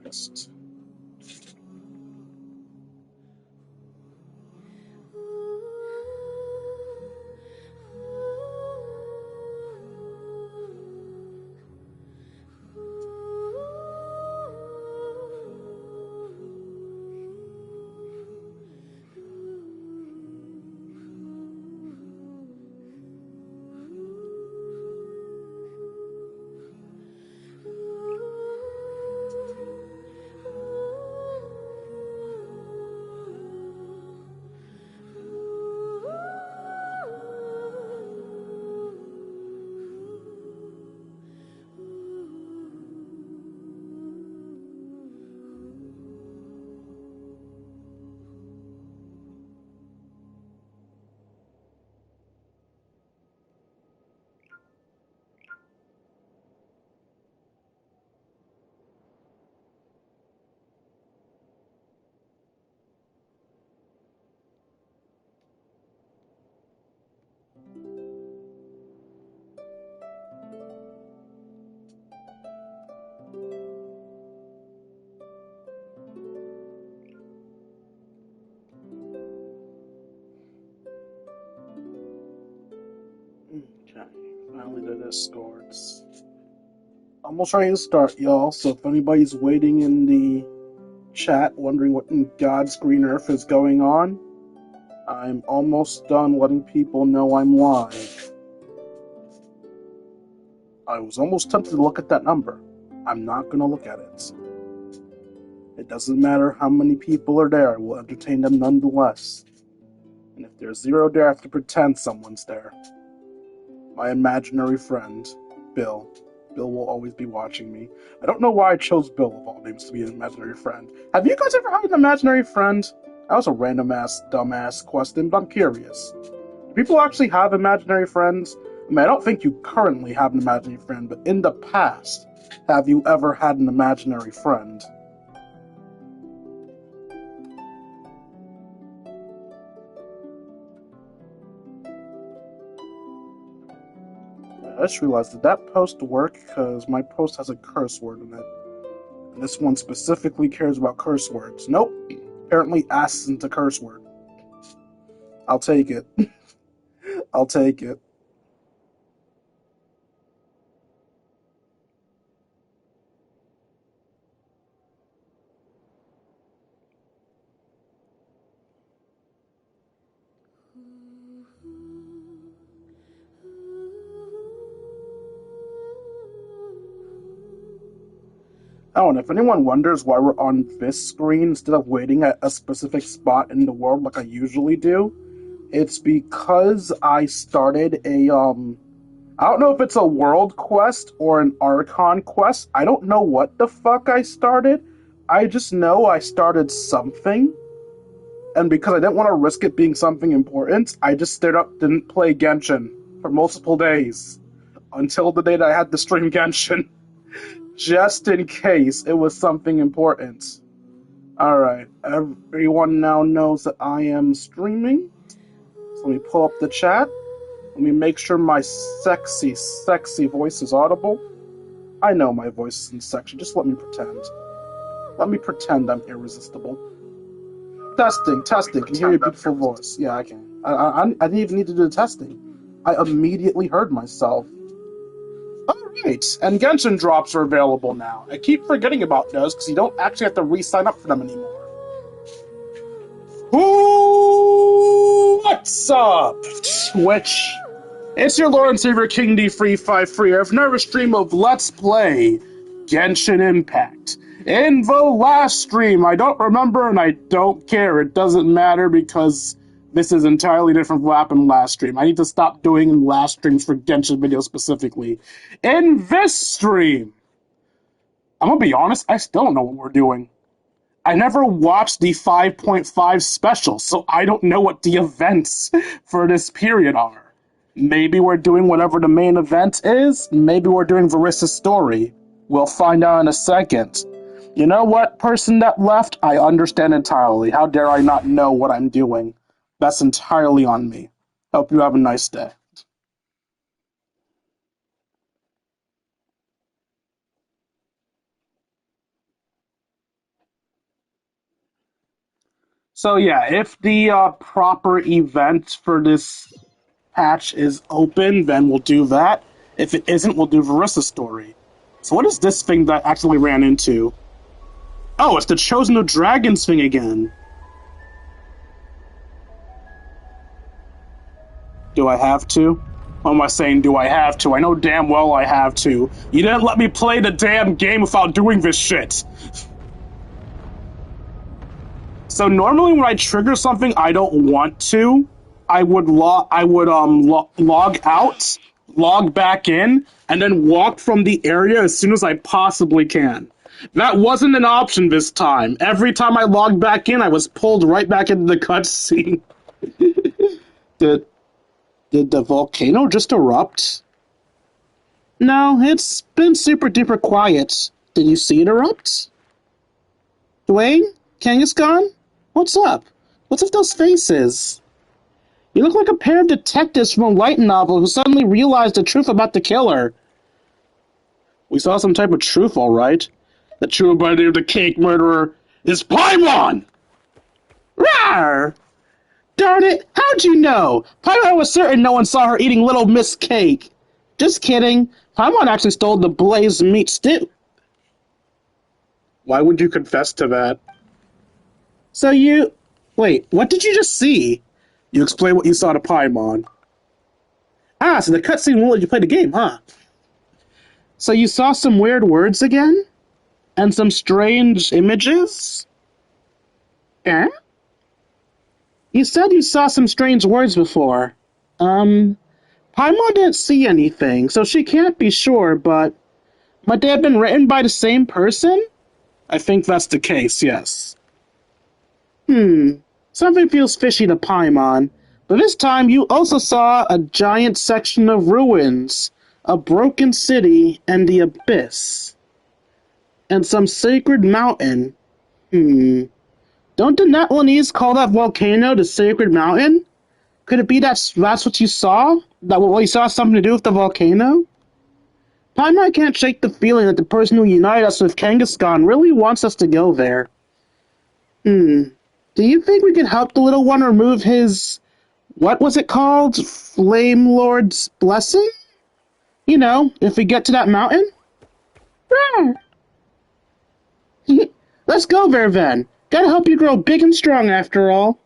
First. Okay, finally the Discords. Almost ready to start, y'all, so if anybody's waiting in the chat, wondering what in God's green earth is going on, I'm almost done letting people know I'm live. I was almost tempted to look at that number. I'm not going to look at it. It doesn't matter how many people are there, I will entertain them nonetheless. And if there's 0 there, I have to pretend someone's there. My imaginary friend, Bill. Bill will always be watching me. I don't know why I chose Bill of all names to be an imaginary friend. Have you guys ever had an imaginary friend? That was a random-ass, dumbass question, but I'm curious. Do people actually have imaginary friends? I mean, I don't think you currently have an imaginary friend, but in the past, have you ever had an imaginary friend? I just realized, did that post work? Because my post has a curse word in it. And this one specifically cares about curse words. Nope. Apparently ass isn't a curse word. I'll take it. I'll take it. Oh, and if anyone wonders why we're on this screen instead of waiting at a specific spot in the world like I usually do, it's because I started a, I don't know if it's a world quest or an Archon quest. I don't know what the fuck I started. I just know I started something. And because I didn't want to risk it being something important, I just stayed up, didn't play Genshin for multiple days. Until the day that I had to stream Genshin. Just in case it was something important. Alright, everyone now knows that I am streaming. So let me pull up the chat. Let me make sure my sexy, sexy voice is audible. I know my voice isn't sexy, just let me pretend. Let me pretend I'm irresistible. Testing, testing, can you hear your beautiful voice? Yeah, I can. I didn't even need to do the testing. I immediately heard myself. Alright, and Genshin drops are available now. I keep forgetting about those because you don't actually have to re-sign up for them anymore. What's up, Twitch? It's your Lord and Savior King D353. I've never stream of Let's Play Genshin Impact. In the last stream, I don't remember and I don't care. It doesn't matter because this is entirely different from what happened last stream. I need to stop doing last streams for Genshin videos specifically. In this stream, I'm gonna be honest, I still don't know what we're doing. I never watched the 5.5 special, so I don't know what the events for this period are. Maybe we're doing whatever the main event is. Maybe we're doing Varissa's story. We'll find out in a second. You know what, person that left? I understand entirely. How dare I not know what I'm doing? That's entirely on me. Hope you have a nice day. So yeah, if the proper event for this patch is open, then we'll do that. If it isn't, we'll do Varissa's story. So what is this thing that I actually ran into? Oh, it's the Chosen of Dragons thing again. Do I have to? What am I saying, do I have to? I know damn well I have to. You didn't let me play the damn game without doing this shit. So normally when I trigger something I don't want to, I would log out, log back in, and then walk from the area as soon as I possibly can. That wasn't an option this time. Every time I logged back in, I was pulled right back into the cutscene. Did the volcano just erupt? No, it's been super duper quiet. Did you see it erupt? Dwayne? Kangaskhan? What's up? What's with those faces? You look like a pair of detectives from a light novel who suddenly realized the truth about the killer. We saw some type of truth, all right. The true identity of the cake murderer is Paimon! Rawr! Darn it, how'd you know? Paimon was certain no one saw her eating Little Miss Cake. Just kidding. Paimon actually stole the blazed meat stew. Why would you confess to that? So you... Wait, what did you just see? You explain what you saw to Paimon. Ah, so the cutscene won't let you play the game, huh? So you saw some weird words again? And some strange images? Eh? You said you saw some strange words before. Paimon didn't see anything, so she can't be sure, but... Might they have been written by the same person? I think that's the case, yes. Something feels fishy to Paimon. But this time you also saw a giant section of ruins, a broken city, and the abyss. And some sacred mountain. Don't the Netlanese call that volcano the sacred mountain? Could it be that's what you saw? That what you saw something to do with the volcano? Paimon can't shake the feeling that the person who united us with Kangaskhan really wants us to go there. Do you think we can help the little one remove his... What was it called? Flame Lord's blessing? You know, if we get to that mountain? Let's go there then. Gotta help you grow big and strong after all.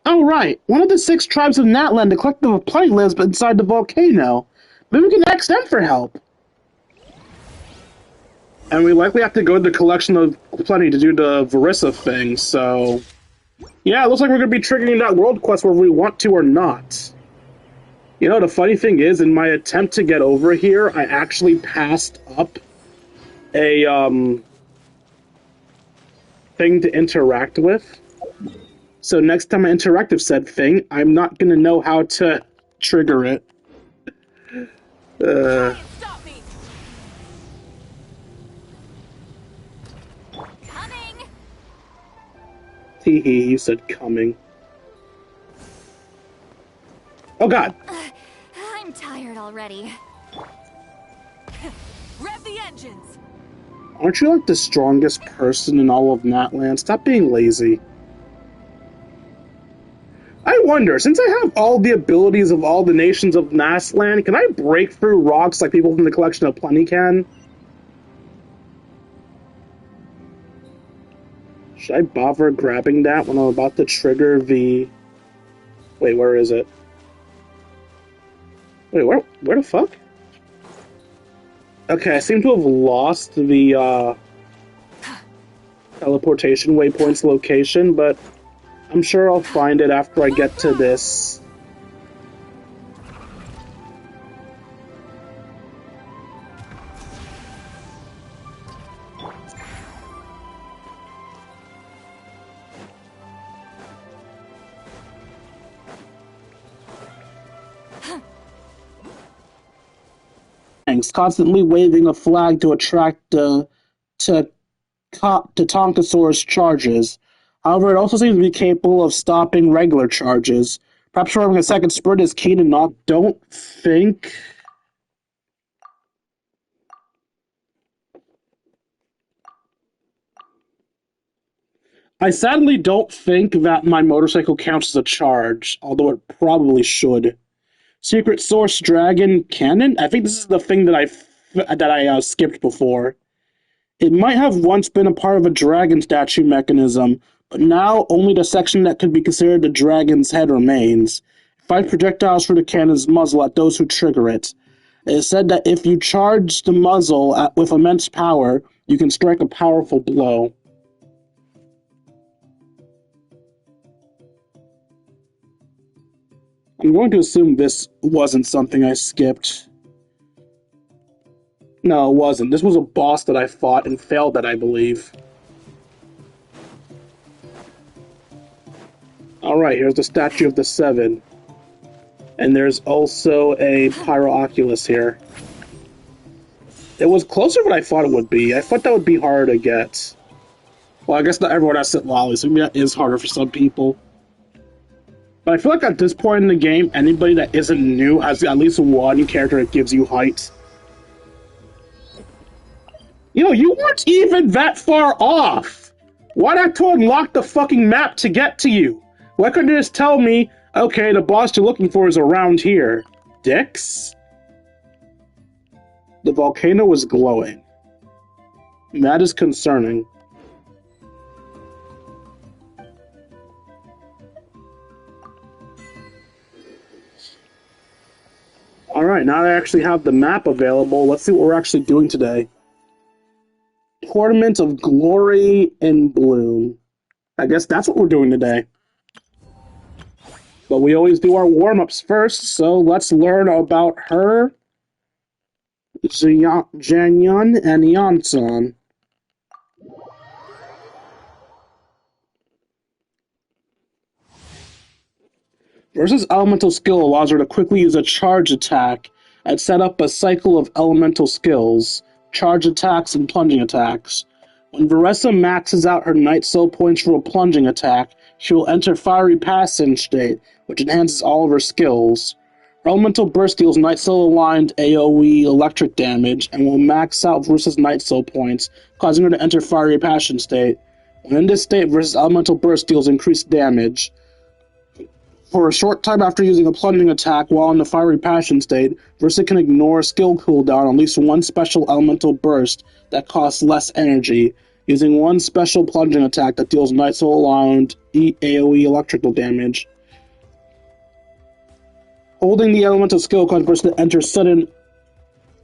Oh right, one of the 6 tribes of Natlan, the collective of plenty, lives inside the volcano. Maybe we can ask them for help. And we likely have to go to the collection of plenty to do the Varissa thing, so... Yeah, it looks like we're going to be triggering that world quest whether we want to or not. You know, the funny thing is, in my attempt to get over here, I actually passed up a, thing to interact with. So next time I interact with said thing, I'm not going to know how to trigger it. Stop me! Coming! Teehee, you said coming. Oh god! I'm tired already. engines. Aren't you like the strongest person in all of Natland? Stop being lazy. I wonder, since I have all the abilities of all the nations of Natland, can I break through rocks like people from the Collection of Plenty can? Should I bother grabbing that when I'm about to trigger the... Wait, where is it? Wait, where the fuck? Okay, I seem to have lost the, teleportation waypoint's location, but I'm sure I'll find it after I get to this. Constantly waving a flag to attract Tonkasaur's charges. However, it also seems to be capable of stopping regular charges. Perhaps performing a second sprint is keen enough. Don't think. I sadly don't think that my motorcycle counts as a charge, although it probably should. Secret Source Dragon Cannon? I think this is the thing that I skipped before. It might have once been a part of a dragon statue mechanism, but now only the section that could be considered the dragon's head remains. Fire projectiles through the cannon's muzzle at those who trigger it. It is said that if you charge the muzzle with immense power, you can strike a powerful blow. I'm going to assume this wasn't something I skipped. No, it wasn't. This was a boss that I fought and failed at, I believe. Alright, here's the Statue of the Seven. And there's also a Pyrooculus here. It was closer than I thought it would be. I thought that would be harder to get. Well, I guess not everyone has sit lollies, so maybe that is harder for some people. But I feel like at this point in the game, anybody that isn't new has at least one character that gives you height. You weren't even that far off! Why'd I have to unlock the fucking map to get to you? Why couldn't you just tell me, okay, the boss you're looking for is around here? Dicks? The volcano was glowing. That is concerning. Alright, now that I actually have the map available, let's see what we're actually doing today. Tournament of Glory in Bloom. I guess that's what we're doing today. But we always do our warm-ups first, so let's learn about her, Janyan, and Yansan. Versus elemental skill allows her to quickly use a charge attack and set up a cycle of elemental skills, charge attacks, and plunging attacks. When Veressa maxes out her Night Soul points for a plunging attack, she will enter Fiery Passage state, which enhances all of her skills. Her Elemental Burst deals Night Soul aligned AoE electric damage and will max out Veressa's Night Soul points, causing her to enter Fiery Passion state. When in this state, Veressa's Elemental Burst deals increased damage. For a short time after using a plunging attack while in the Fiery Passion state, Veressa can ignore a skill cooldown on at least one special elemental burst that costs less energy, using one special plunging attack that deals Night Soul aligned AoE electrical damage. Holding the elemental skill causes Veressa to enter sudden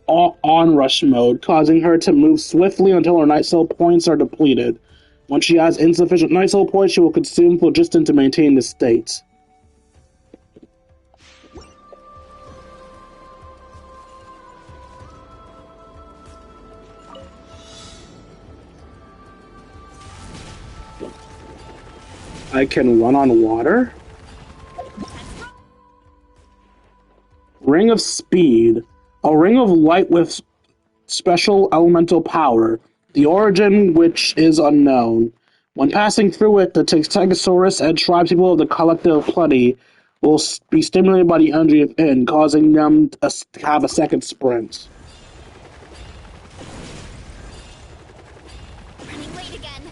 onrush mode, causing her to move swiftly until her Night Soul points are depleted. When she has insufficient Night Soul points, she will consume phlogiston to maintain this state. I can run on water? Ring of Speed. A ring of light with special elemental power, the origin which is unknown. When passing through it, the Stegosaurus and tribespeople of the Collective Plenty will be stimulated by the energy within, causing them to have a second sprint. fight again.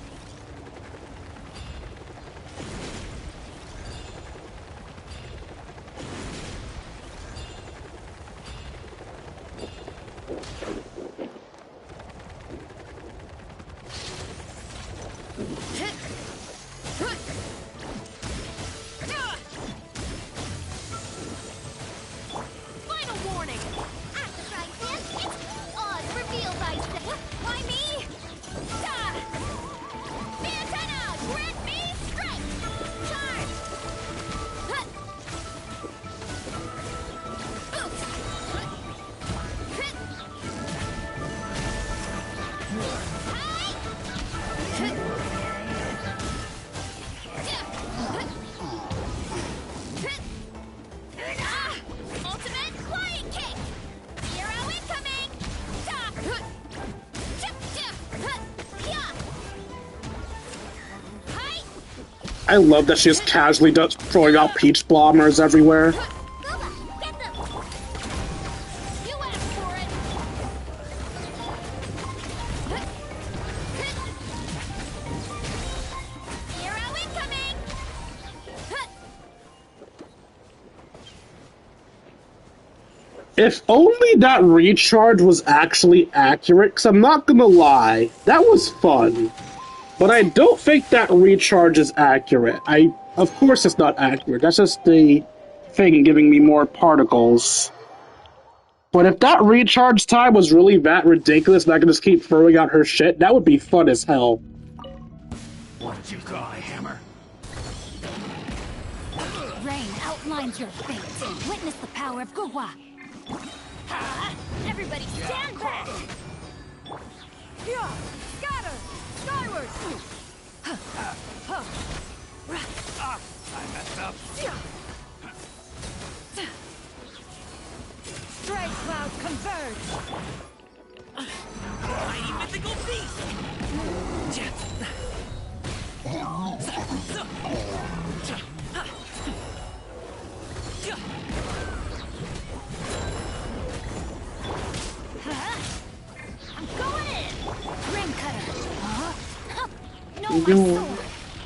Final warning. After trying this, it's odd reveal thyself. Why me? The antenna! Grant me strength! Charge! Ultimate flying kick! Zero incoming! I love that she just casually throwing out peach blommers everywhere. Booba, get them! You asked for it! Zero incoming! If only that recharge was actually accurate, because I'm not gonna lie, that was fun. But I don't think that recharge is accurate. Of course it's not accurate, that's just the thing giving me more particles. But if that recharge time was really that ridiculous and I could just keep throwing out her shit, that would be fun as hell. What did you cry, Hammer? Rain outlines your fate. Witness the power of Gurwa. Everybody stand back! Yeah! Scatter! Skyward! I messed up. Stray cloud converge! Mighty mythical beast! I'm going in! Rim cutter! No, my You sword!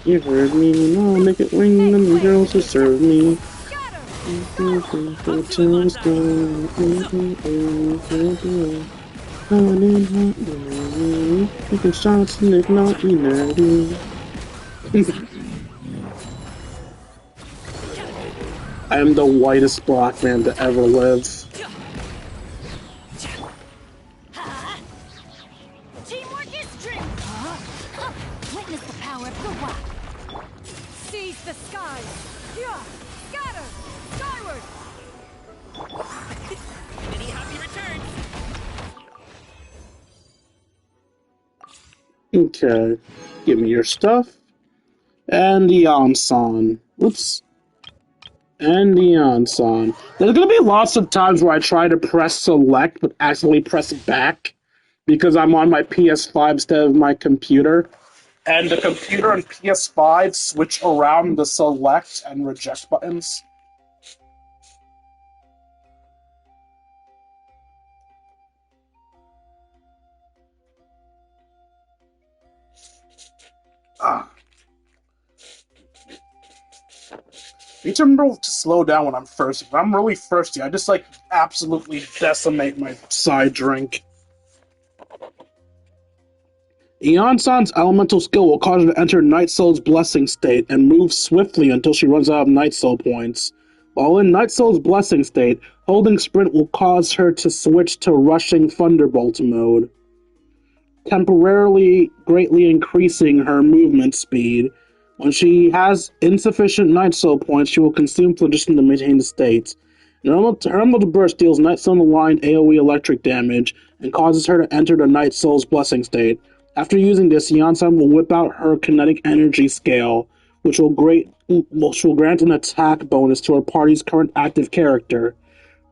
you heard me, now make it ring, and the girls will serve me. Scatter! Taking shots and if not, you nerdy. I am the whitest black man to ever live. Teamwork is strength! Witness the power of Gurwa! Seize the skies! Yeah! Scatter! Skyward! Many happy returns! Okay. Give me your stuff. And the Ansan. Oops. And the Ansan. There's gonna be lots of times where I try to press select, but accidentally press back because I'm on my PS5 instead of my computer. And the computer and PS5 switch around the select and reject buttons. Ah. I need to remember to slow down when I'm thirsty. If I'm really thirsty, I just like absolutely decimate my side drink. Eon-san's elemental skill will cause her to enter Night Soul's blessing state and move swiftly until she runs out of Night Soul points. While in Night Soul's blessing state, holding sprint will cause her to switch to rushing Thunderbolt mode, temporarily greatly increasing her movement speed. When she has insufficient Night Soul points, she will consume phlogiston to maintain the state. Her elemental burst deals Night Soul aligned AoE electric damage and causes her to enter the Night Soul's blessing state. After using this, Eon-san will whip out her kinetic energy scale, which will grant an attack bonus to her party's current active character.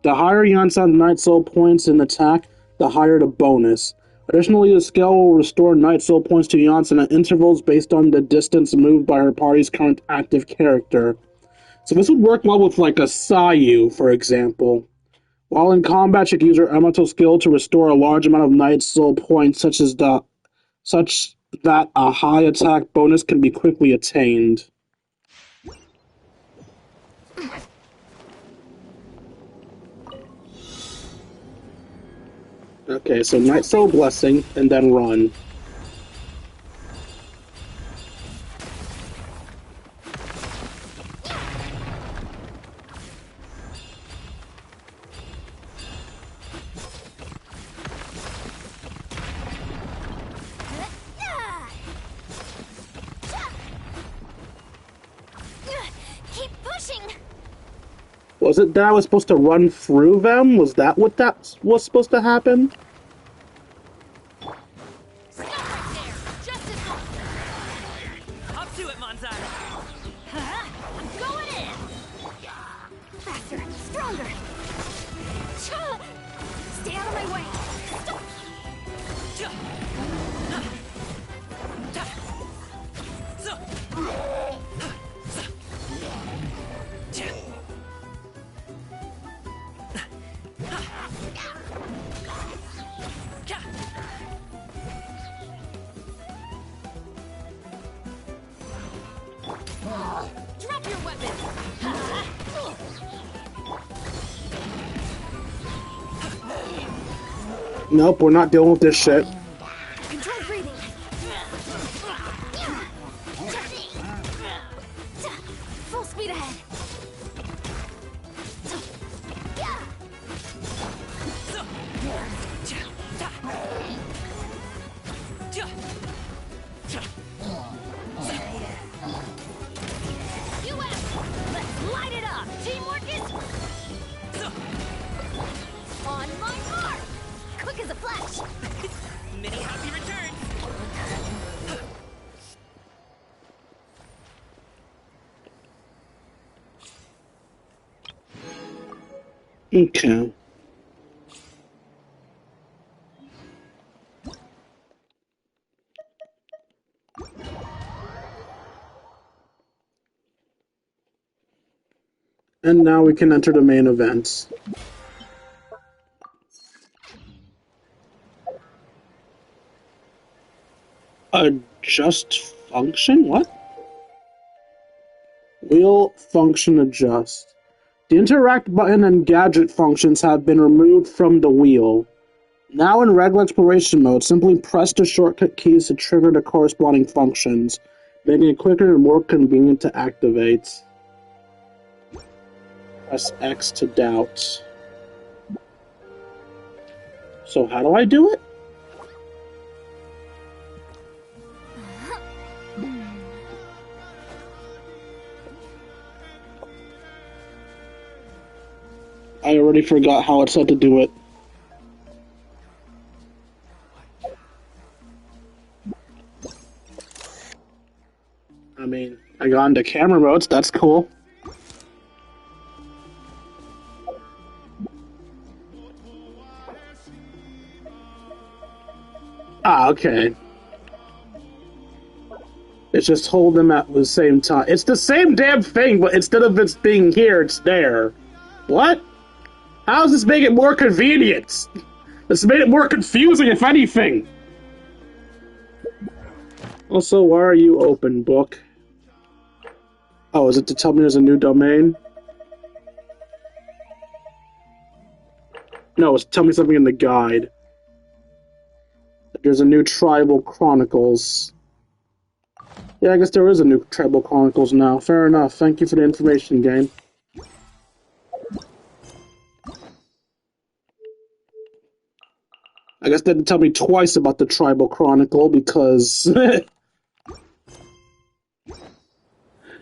The higher Eon-san's Night Soul points in attack, the higher the bonus. Additionally, the scale will restore Night Soul points to Eon-san at intervals based on the distance moved by her party's current active character. So this would work well with like a Sayu, for example. While in combat, she can use her elemental skill to restore a large amount of Night Soul points, such that a high attack bonus can be quickly attained. Okay, so Night Soul Blessing, and then run. Keep pushing. Was it that I was supposed to run through them? Was that what that was supposed to happen? Stop right there. Just as long. Up to it, Manzai. I'm going in. Faster, stronger. Stay out of my way. Stop. Drop your weapon! Nope, we're not dealing with this shit. Control breathing. Full speed ahead. Let's light it up. Teamwork is on my mark. Quick as a flash. Many happy returns. Okay. And now we can enter the main event. Adjust function? What? Wheel function adjust. The interact button and gadget functions have been removed from the wheel. Now in regular exploration mode, simply press the shortcut keys to trigger the corresponding functions, making it quicker and more convenient to activate. Press X to doubt. So how do I do it? I already forgot how it said to do it. I mean, I got into camera modes, that's cool. Ah, okay. It's just hold them at the same time. It's the same damn thing, but instead of it being here, it's there. What? How does this make it more convenient? This made it more confusing, if anything. Also, why are you open, book? Oh, is it to tell me there's a new domain? No, it's to tell me something in the guide. There's a new Tribal Chronicles. Yeah, I guess there is a new Tribal Chronicles now. Fair enough. Thank you for the information, game. I guess they didn't tell me twice about the Tribal Chronicle because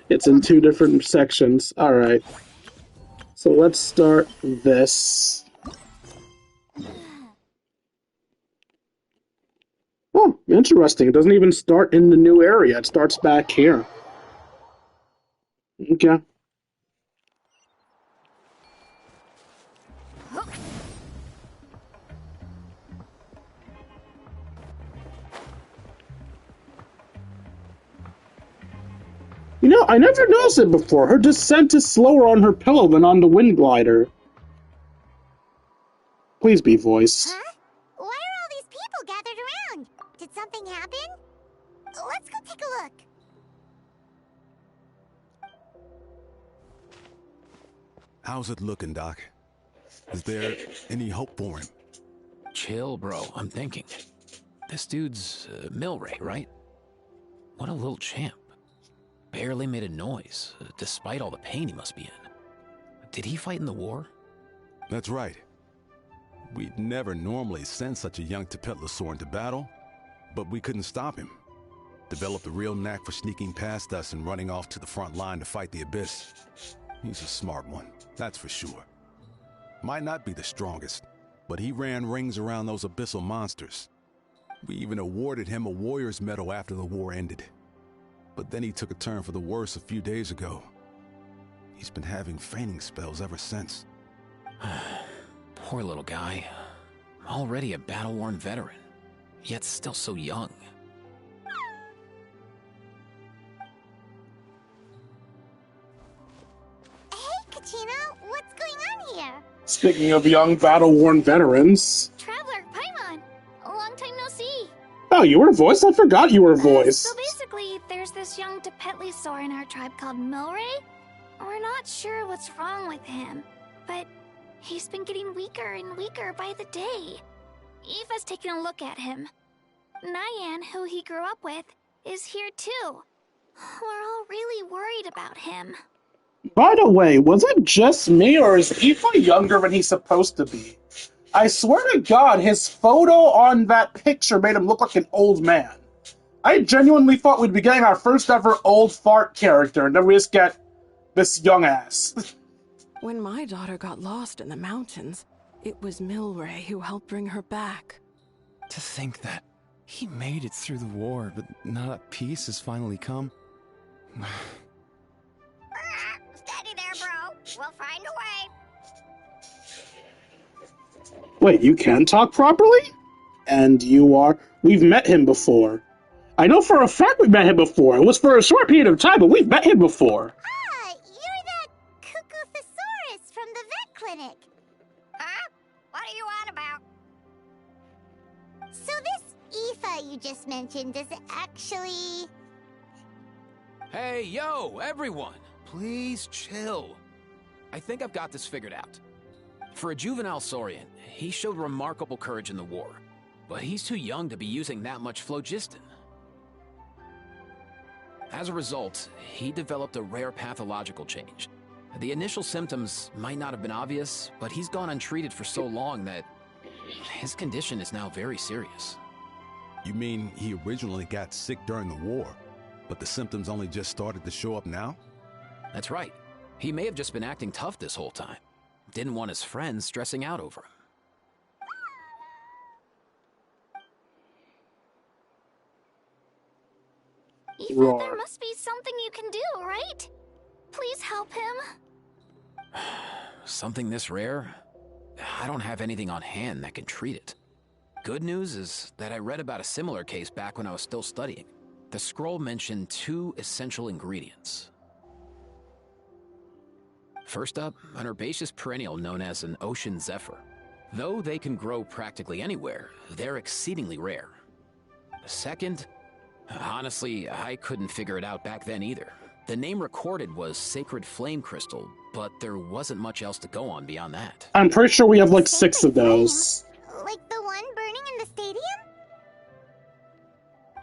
it's in two different sections. Alright. So let's start this. Oh, interesting. It doesn't even start in the new area. It starts back here. Okay. You know, I never noticed it before. Her descent is slower on her pillow than on the wind glider. Please be voice. Huh? Why are all these people gathered around? Did something happen? Let's go take a look. How's it looking, Doc? Is there any hope for him? Chill, bro. I'm thinking. This dude's Milray, right? What a little champ. Barely made a noise, despite all the pain he must be in. Did he fight in the war? That's right. We'd never normally send such a young Saurian into battle, but we couldn't stop him. Developed a real knack for sneaking past us and running off to the front line to fight the Abyss. He's a smart one, that's for sure. Might not be the strongest, but he ran rings around those abyssal monsters. We even awarded him a Warrior's Medal after the war ended. But then he took a turn for the worse a few days ago. He's been having fainting spells ever since. Poor little guy. Already a battle-worn veteran, yet still so young. Hey, Katrina, what's going on here? Speaking of young, battle-worn veterans. Traveler, Paimon, a long time no see. Oh, you were voiced? I forgot you were voiced. So basically, there's this young Saur in our tribe called Milray. We're not sure what's wrong with him, but he's been getting weaker and weaker by the day. Eva's taking a look at him. Nyan, who he grew up with, is here too. We're all really worried about him. By the way, was it just me, or is Aoife younger than he's supposed to be? I swear to God, his photo on that picture made him look like an old man. I genuinely thought we'd be getting our first ever old fart character, and then we just get this young ass. When my daughter got lost in the mountains, it was Milray who helped bring her back. To think that he made it through the war, but now that peace has finally come. Steady there, bro. We'll find a way. Wait, you can talk properly? And you are... We've met him before. I know for a fact we met him before. It was for a short period of time, but we've met him before. Ah, you're that cuckoo thesaurus from the vet clinic. Huh? What are you on about? So this Aoife you just mentioned is actually... Hey, yo, everyone! Please chill. I think I've got this figured out. For a juvenile Saurian, he showed remarkable courage in the war, but he's too young to be using that much phlogiston. As a result, he developed a rare pathological change. The initial symptoms might not have been obvious, but he's gone untreated for so long that his condition is now very serious. You mean he originally got sick during the war, but the symptoms only just started to show up now? That's right. He may have just been acting tough this whole time. Didn't want his friends stressing out over him. Aoife, there must be something you can do, right? Please help him. Something this rare? I don't have anything on hand that can treat it. Good news is that I read about a similar case back when I was still studying. The scroll mentioned 2 essential ingredients. First up, an herbaceous perennial known as an ocean zephyr. Though they can grow practically anywhere, they're exceedingly rare. Second, honestly, I couldn't figure it out back then either. The name recorded was Sacred Flame Crystal, but there wasn't much else to go on beyond that. I'm pretty sure we have like 6 of those. Like the one burning in the stadium?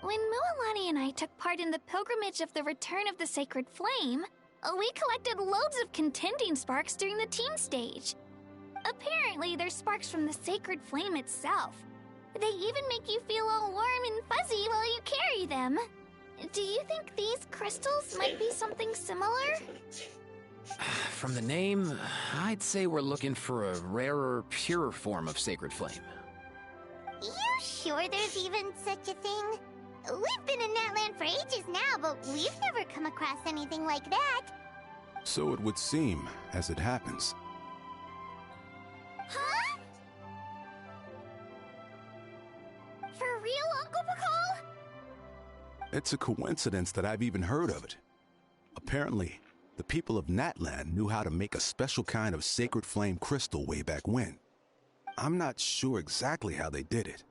When Mualani and I took part in the pilgrimage of the Return of the Sacred Flame, we collected loads of contending sparks during the team stage. Apparently, they're sparks from the Sacred Flame itself. They even make you feel all warm and fuzzy while you carry them. Do you think these crystals might be something similar? From the name, I'd say we're looking for a rarer, purer form of Sacred Flame. You sure there's even such a thing? We've been in Natland for ages now, but we've never come across anything like that. So it would seem, as it happens. Huh? For real, Uncle Bacall? It's a coincidence that I've even heard of it. Apparently, the people of Natland knew how to make a special kind of sacred flame crystal way back when. I'm not sure exactly how they did it,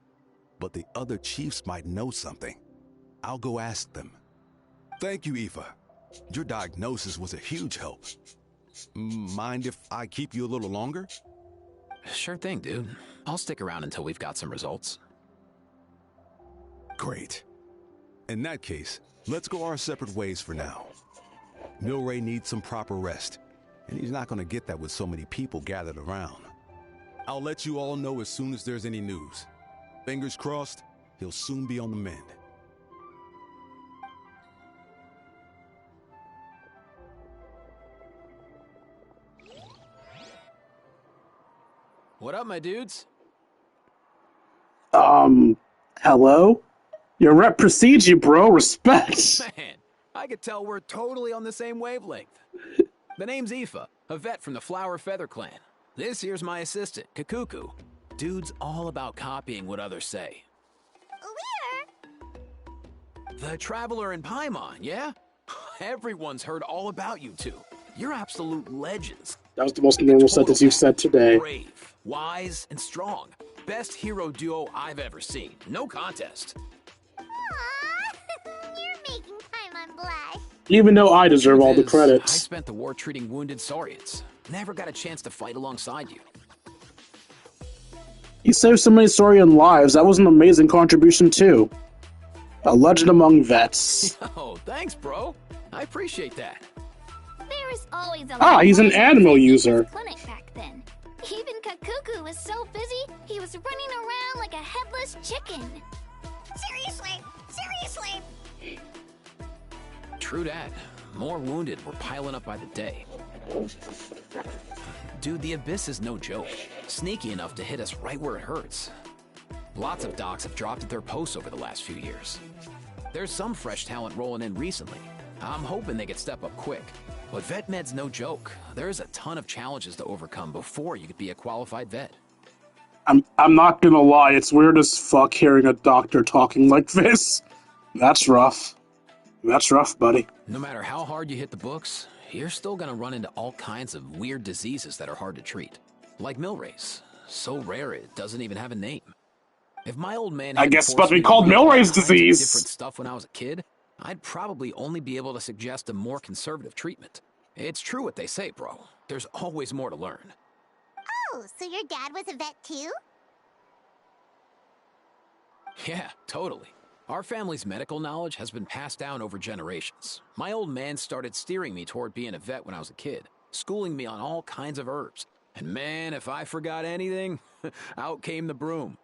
but the other chiefs might know something. I'll go ask them. Thank you, Eva. Your diagnosis was a huge help. Mind if I keep you a little longer? Sure thing, dude. I'll stick around until we've got some results. Great. In that case, let's go our separate ways for now. Milray needs some proper rest, and he's not going to get that with so many people gathered around. I'll let you all know as soon as there's any news. Fingers crossed, he'll soon be on the mend. What up, my dudes? Hello? Your rep precedes you, bro. Respect. Man, I could tell we're totally on the same wavelength. The name's Aoife, a vet from the Flower Feather clan. This here's my assistant, Kakuku. Dude's all about copying what others say. We're... The Traveler in Paimon, yeah? Everyone's heard all about you two. You're absolute legends. That was the most normal sentence you've said today. Brave, wise, and strong. Best hero duo I've ever seen. No contest. Aww, you're making Paimon blush. Even though I deserve all the I credits. spent the war treating wounded Saurians. Never got a chance to fight alongside you. You saved so many Saurian lives. That was an amazing contribution, too. A legend among vets. Oh, thanks, bro. I appreciate that. There was always a He's an animal user. clinic back then. Even Kakuku was so busy, he was running around like a headless chicken. Seriously! Seriously! True that. More wounded were piling up by the day. Dude, the Abyss is no joke. Sneaky enough to hit us right where it hurts. Lots of docs have dropped at their posts over the last few years. There's some fresh talent rolling in recently. I'm hoping they could step up quick. But vet med's no joke. There's a ton of challenges to overcome before you could be a qualified vet. I'm not gonna lie, it's weird as fuck hearing a doctor talking like this. That's rough. That's rough, buddy. No matter how hard you hit the books, you're still gonna run into all kinds of weird diseases that are hard to treat. Like Milray's. So rare it doesn't even have a name. If my old man I guess it's supposed to be called Milray's disease. Different stuff when I was a kid, I'd probably only be able to suggest a more conservative treatment. It's true what they say, bro. There's always more to learn. Oh, so your dad was a vet too? Yeah, totally. Our family's medical knowledge has been passed down over generations. My old man started steering me toward being a vet when I was a kid, schooling me on all kinds of herbs. And man, if I forgot anything, out came the broom.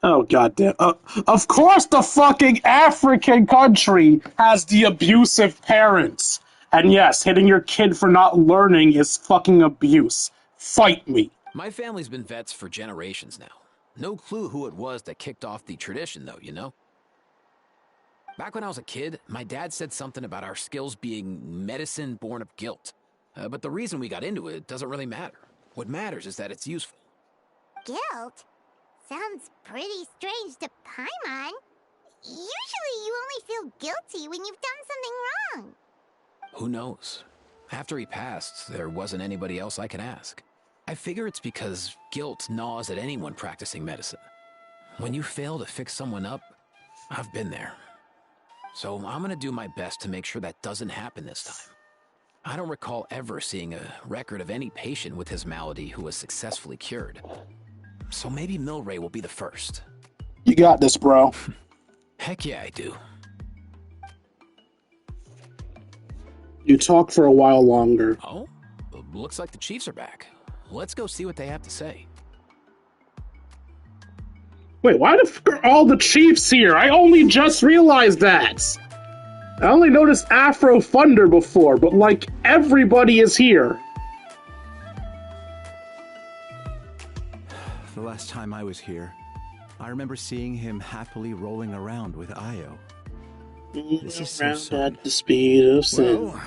Oh, goddamn. Of course the fucking African country has the abusive parents. And yes, hitting your kid for not learning is fucking abuse. Fight me. My family's been vets for generations now. No clue who it was that kicked off the tradition, though, you know? Back when I was a kid, my dad said something about our skills being medicine born of guilt. But the reason we got into it doesn't really matter. What matters is that it's useful. Guilt? Sounds pretty strange to Paimon. Usually you only feel guilty when you've done something wrong. Who knows? After he passed, there wasn't anybody else I could ask. I figure it's because guilt gnaws at anyone practicing medicine. When you fail to fix someone up, I've been there. So I'm gonna do my best to make sure that doesn't happen this time. I don't recall ever seeing a record of any patient with his malady who was successfully cured. So maybe Milray will be the first. You got this, bro. Heck yeah, I do. You talk for a while longer. Oh? Looks like the Chiefs are back. Let's go see what they have to say. Wait, why the fuck are all the Chiefs here? I only just realized that. I only noticed Afro Thunder before, but like, everybody is here. The last time I was here, I remember seeing him happily rolling around with Io. This is so sudden. At the speed of sound. Well,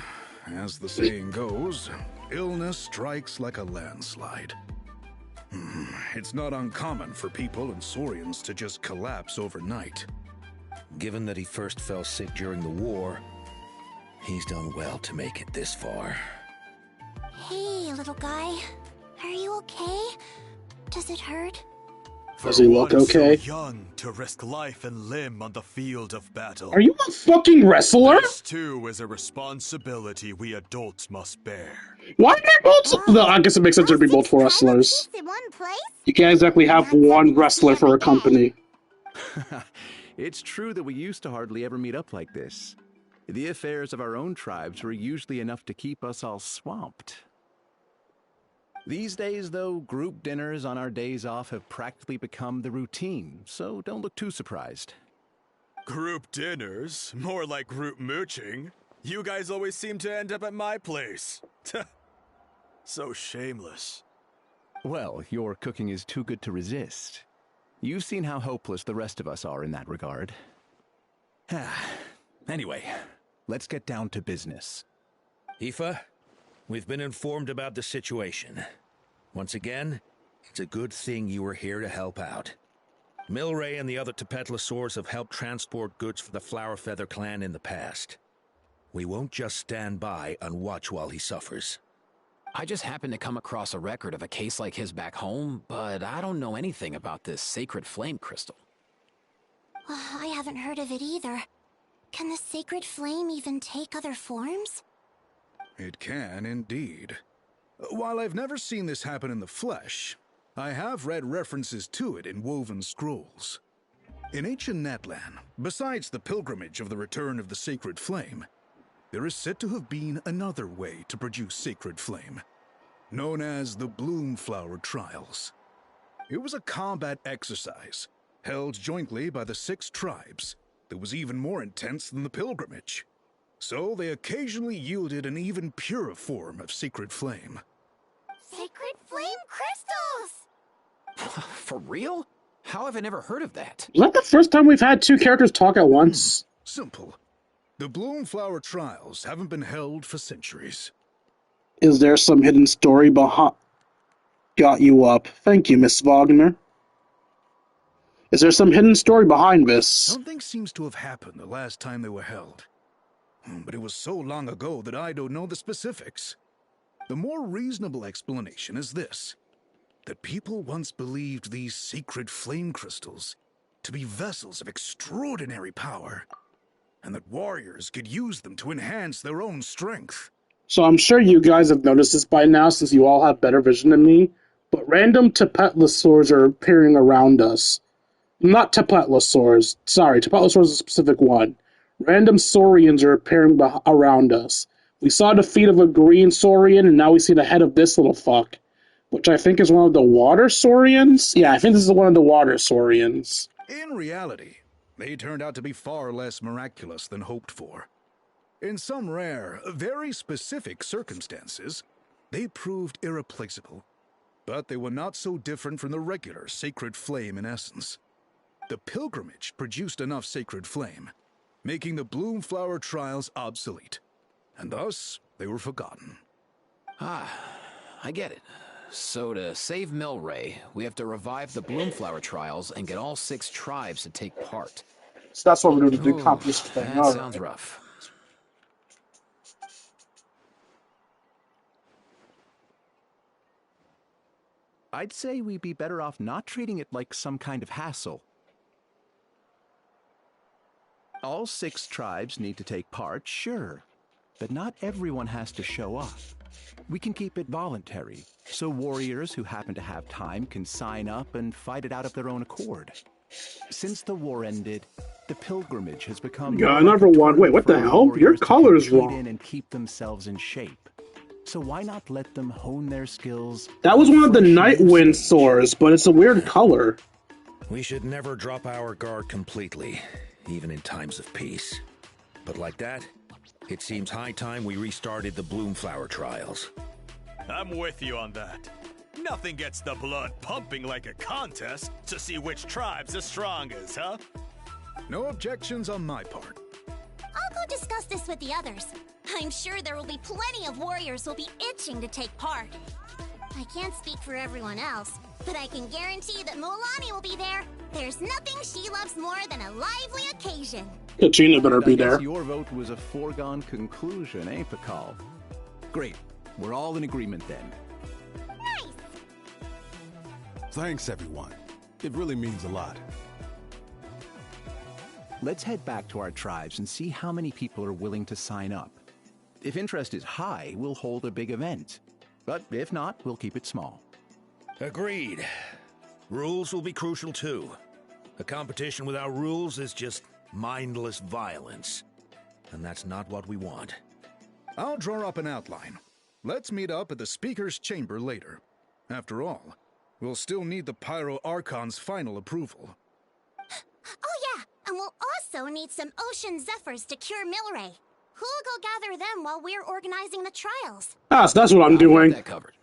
as the saying goes, illness strikes like a landslide. It's not uncommon for people and Saurians to just collapse overnight. Given that he first fell sick during the war, he's done well to make it this far. Hey, little guy. Are you okay? Does it hurt? Does he look okay? So young to risk life and limb on the field of battle. Are you a fucking wrestler? This too is a responsibility we adults must bear. Why are they both? No, I guess it makes sense to be both for wrestlers. You can't exactly have one wrestler for a company. It's true that we used to hardly ever meet up like this. The affairs of our own tribes were usually enough to keep us all swamped. These days, though, group dinners on our days off have practically become the routine, so don't look too surprised. Group dinners? More like group mooching. You guys always seem to end up at my place. So shameless. Well, your cooking is too good to resist. You've seen how hopeless the rest of us are in that regard. Anyway, let's get down to business. Aoife, we've been informed about the situation. Once again, it's a good thing you were here to help out. Milray and the other Tepetlosaurs have helped transport goods for the Flower Feather clan in the past. We won't just stand by and watch while he suffers. I just happened to come across a record of a case like his back home, but I don't know anything about this sacred flame crystal. I haven't heard of it either. Can the sacred flame even take other forms? It can, indeed. While I've never seen this happen in the flesh, I have read references to it in woven scrolls. In ancient Natlan, besides the pilgrimage of the return of the sacred flame, there is said to have been another way to produce sacred flame, known as the Bloomflower Trials. It was a combat exercise, held jointly by the 6 tribes, that was even more intense than the pilgrimage. So they occasionally yielded an even purer form of sacred flame. Sacred flame crystals! For real? How have I never heard of that? Is that the first time we've had 2 characters talk at once? Simple. The Bloomflower Trials haven't been held for centuries. Is there some hidden story behind... Got you up. Thank you, Miss Wagner. Is there some hidden story behind this? Something seems to have happened the last time they were held. But it was so long ago that I don't know the specifics. The more reasonable explanation is this: that people once believed these sacred flame crystals to be vessels of extraordinary power, and that warriors could use them to enhance their own strength. So I'm sure you guys have noticed this by now since you all have better vision than me, but random Tepetlosaurs are appearing around us. Not Tepetlosaurs. Sorry, Tepetlosaurs is a specific one. Random Saurians are appearing around us. We saw the feet of a green Saurian, and now we see the head of this little fuck, which I think is one of the water Saurians? Yeah, I think this is one of the water Saurians. In reality, they turned out to be far less miraculous than hoped for. In some rare, very specific circumstances, they proved irreplaceable. But they were not so different from the regular sacred flame in essence. The pilgrimage produced enough sacred flame, making the Bloomflower Trials obsolete, and thus they were forgotten. Ah, I get it. So to save Milray, we have to revive the Bloomflower Trials and get all 6 tribes to take part. So that's what we're doing to do accomplish the thing. That sounds rough. I'd say we'd be better off not treating it like some kind of hassle. All 6 tribes need to take part, sure, but not everyone has to show up. We can keep it voluntary, so warriors who happen to have time can sign up and fight it out of their own accord. Since the war ended, the pilgrimage has become... Yeah, number one. Wait, what the hell? Your color's wrong. And keep themselves in shape. So why not let them hone their skills? That was one of the Nightwind swords, but it's a weird color. We should never drop our guard completely, even in times of peace. But like that, it seems high time we restarted the Bloomflower Trials. I'm with you on that. Nothing gets the blood pumping like a contest to see which tribe's the strongest, huh? No objections on my part. I'll go discuss this with the others. I'm sure there will be plenty of warriors who'll be itching to take part. I can't speak for everyone else, but I can guarantee that Mualani will be there. There's nothing she loves more than a lively occasion. Katrina better be there. Your vote was a foregone conclusion, eh, Pakal? Great. We're all in agreement then. Nice! Thanks, everyone. It really means a lot. Let's head back to our tribes and see how many people are willing to sign up. If interest is high, we'll hold a big event. But if not, we'll keep it small. Agreed. Rules will be crucial too. A competition without rules is just mindless violence. And that's not what we want. I'll draw up an outline. Let's meet up at the Speaker's Chamber later. After all, we'll still need the Pyro Archon's final approval. Oh yeah, and we'll also need some Ocean Zephyrs to cure Milray. Who'll go gather them while we're organizing the trials? Ah, so that's what I'm I doing. got that covered.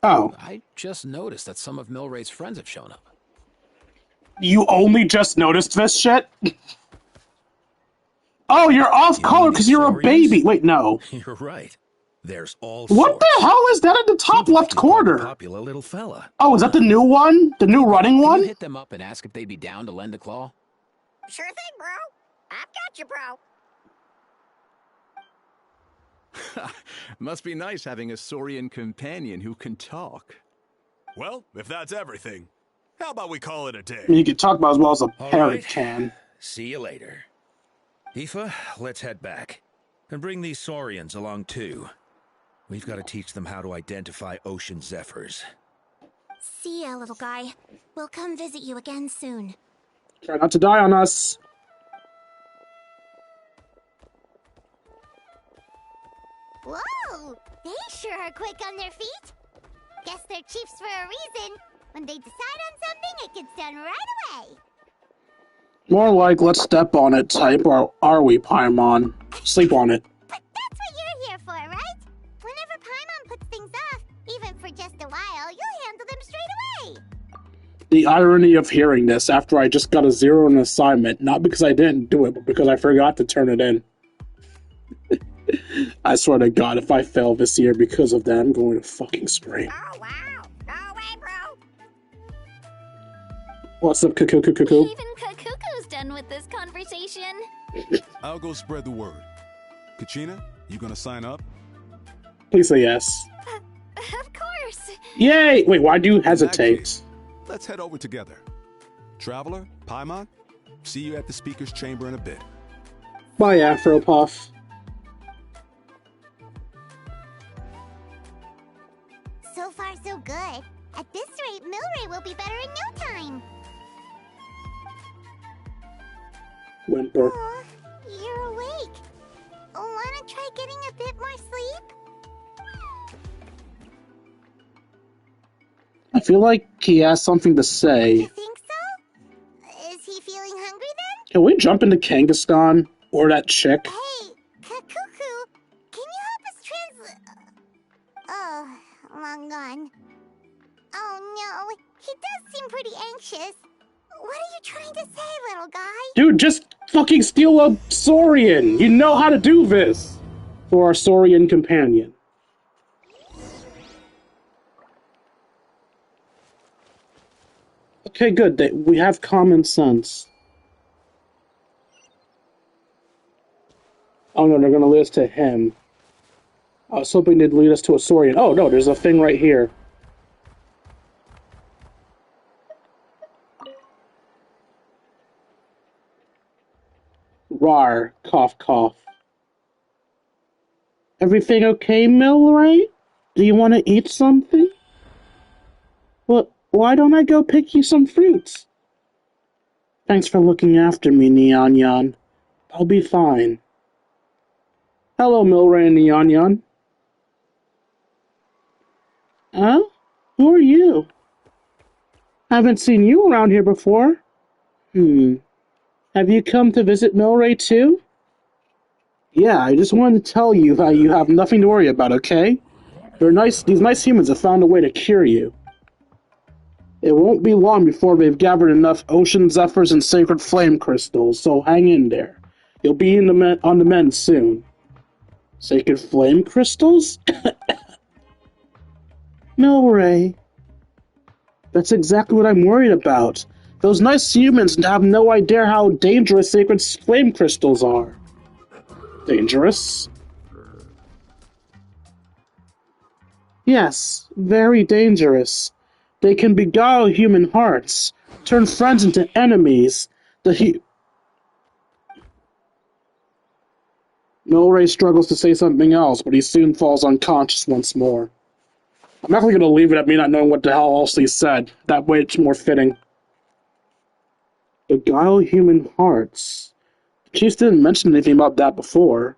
Oh. I just noticed that some of Milray's friends have shown up. You only just noticed this shit? Oh, you're off color because you're a baby. Wait, no. You're right. There's all What sorts. the hell is that in the top left corner? Popular little fella. Oh, is that the new one? The new running Can one? you hit them up and ask if they'd be down to lend a claw? Sure thing, bro. I've got you, bro. Must be nice having a Saurian companion who can talk. Well, if that's everything, how about we call it a day? I mean, you can talk about as well as a All parrot right. can. See you later. Aoife, let's head back. And bring these Saurians along too. We've got to teach them how to identify ocean zephyrs. See ya, little guy. We'll come visit you again soon. Try not to die on us. Whoa! They sure are quick on their feet. Guess they're chiefs for a reason. When they decide on something, it gets done right away. More like let's step on it type, or are we, Paimon? Sleep on it. But that's what you're here for, right? Whenever Paimon puts things off, even for just a while, you'll handle them straight away. The irony of hearing this after I just got a 0 in an assignment, not because I didn't do it, but because I forgot to turn it in. I swear to God, if I fail this year because of that, I'm going to fucking scream. Oh, wow. Go away, bro. What's up, Cuckoo? Even Kakuku's done with this conversation. I'll go spread the word. Kachina, you gonna sign up? Please say yes. Of course. Yay! Wait, why do you hesitate? Let's head over together. Traveler, Paimon, see you at the Speaker's Chamber in a bit. Bye, Afro Puff. So far, so good. At this rate, Milray will be better in no time. Whimper. Aw, you're awake. Wanna try getting a bit more sleep? I feel like he has something to say. You think so? Is he feeling hungry then? Can we jump into Kangaskhan? Or that chick? Hey, Kakuku, can you help us Oh, long gone. Oh no, he does seem pretty anxious. What are you trying to say, little guy? Dude, just fucking steal a Saurian! You know how to do this! For our Saurian companion. Okay, good. We have common sense. Oh no, they're gonna lead us to him. I was hoping they'd lead us to a Saurian. Oh no, there's a thing right here. Rar, cough, cough. Everything okay, Milray? Do you want to eat something? Well, why don't I go pick you some fruits? Thanks for looking after me, Neon Yan. I'll be fine. Hello, Milray and Neon Yan. Huh? Who are you? Haven't seen you around here before. Have you come to visit Milray too? Yeah, I just wanted to tell you that you have nothing to worry about, okay? These nice humans have found a way to cure you. It won't be long before they've gathered enough ocean zephyrs and sacred flame crystals, so hang in there. You'll be on the mend soon. Sacred flame crystals? Milray. That's exactly what I'm worried about. Those nice humans have no idea how dangerous sacred flame crystals are. Dangerous? Yes, very dangerous. They can beguile human hearts, turn friends into enemies. Milray struggles to say something else, but he soon falls unconscious once more. I'm actually going to leave it at me not knowing what the hell else he said. That way it's more fitting. Beguile human hearts. The chiefs didn't mention anything about that before.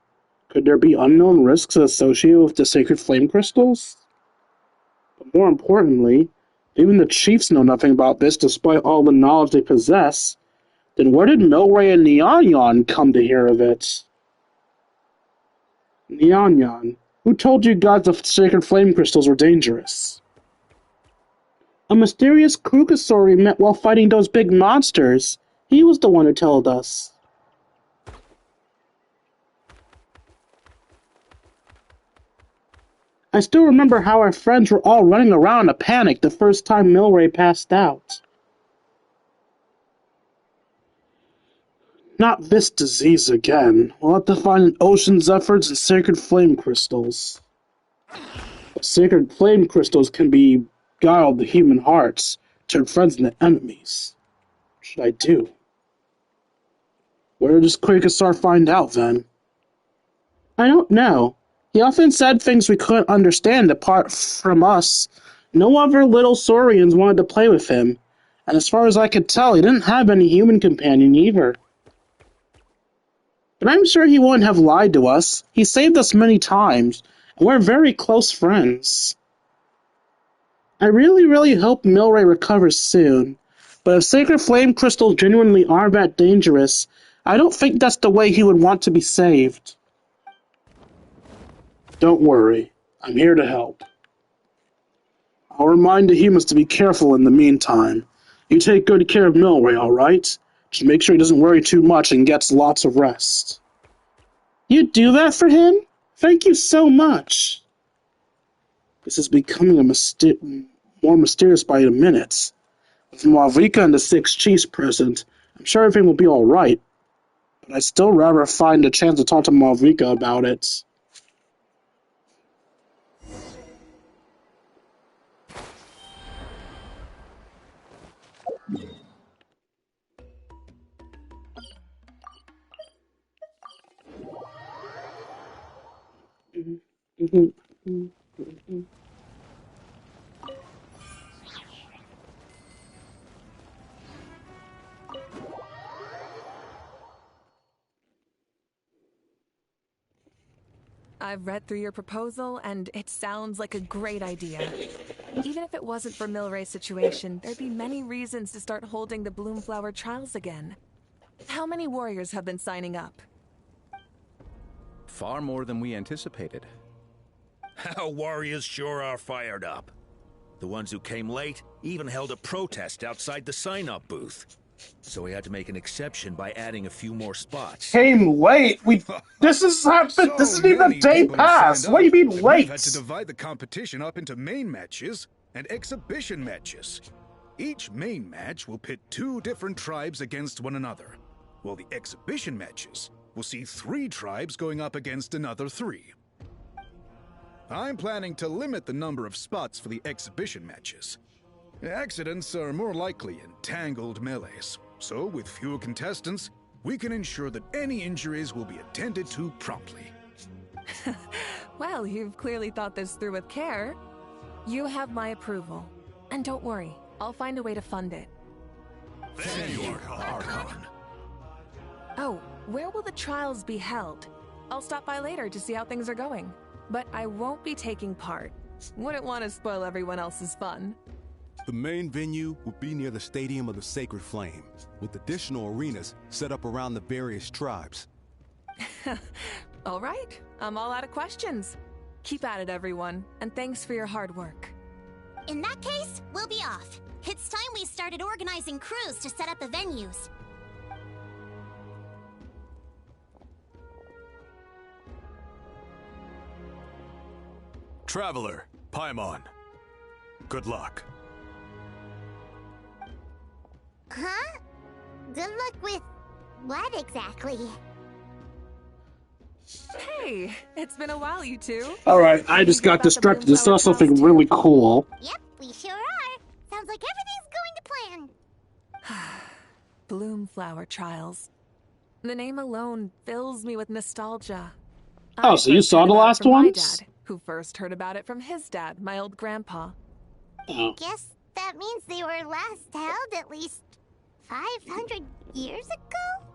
Could there be unknown risks associated with the sacred flame crystals? But more importantly, even the chiefs know nothing about this despite all the knowledge they possess. Then where did Milray and Nyan come to hear of it? Nyan, who told you gods the sacred flame crystals were dangerous? A mysterious Krugosaur we met while fighting those big monsters. He was the one who told us. I still remember how our friends were all running around in a panic the first time Milray passed out. Not this disease again. We'll have to find an ocean zephyrs and sacred flame crystals. Sacred flame crystals can beguile the human hearts, turn friends into enemies. What should I do? Where does Krugosaur find out, then? I don't know. He often said things we couldn't understand apart from us. No other little Saurians wanted to play with him, and as far as I could tell, he didn't have any human companion either. But I'm sure he wouldn't have lied to us. He saved us many times, and we're very close friends. I really hope Milray recovers soon, but if sacred flame crystals genuinely are that dangerous, I don't think that's the way he would want to be saved. Don't worry, I'm here to help. I'll remind the humans to be careful in the meantime. You take good care of Milray, alright? Just make sure he doesn't worry too much and gets lots of rest. You do that for him? Thank you so much. This is becoming more mysterious by the minute. With Malvika and the 6 chiefs present, I'm sure everything will be alright. But I'd still rather find a chance to talk to Malvika about it. I've read through your proposal, and it sounds like a great idea. Even if it wasn't for Milray's situation, there'd be many reasons to start holding the Bloomflower Trials again. How many warriors have been signing up? Far more than we anticipated. Our warriors sure are fired up. The ones who came late even held a protest outside the sign-up booth. So we had to make an exception by adding a few more spots. Came late? This isn't even a day pass. What do you mean late? We've had to divide the competition up into main matches and exhibition matches. Each main match will pit 2 different tribes against one another, while the exhibition matches will see 3 tribes going up against another 3. I'm planning to limit the number of spots for the exhibition matches. Accidents are more likely in tangled melees, so with fewer contestants, we can ensure that any injuries will be attended to promptly. Well, you've clearly thought this through with care. You have my approval. And don't worry, I'll find a way to fund it. Thank you, Archon. Oh, where will the trials be held? I'll stop by later to see how things are going. But I won't be taking part. Wouldn't want to spoil everyone else's fun. The main venue will be near the Stadium of the Sacred Flame, with additional arenas set up around the various tribes. All right, I'm all out of questions. Keep at it, everyone, and thanks for your hard work. In that case, we'll be off. It's time we started organizing crews to set up the venues. Traveler, Paimon. Good luck. Huh? Good luck with what exactly? Hey, it's been a while, you two. Alright, I just got distracted and saw something really cool. Yep, we sure are. Sounds like everything's going to plan. Bloomflower Trials. The name alone fills me with nostalgia. Oh, I so you first saw heard the about it last from my ones? dad, who first heard about it from his dad, my old grandpa. Oh. Guess that means they were last held at least 500 years ago?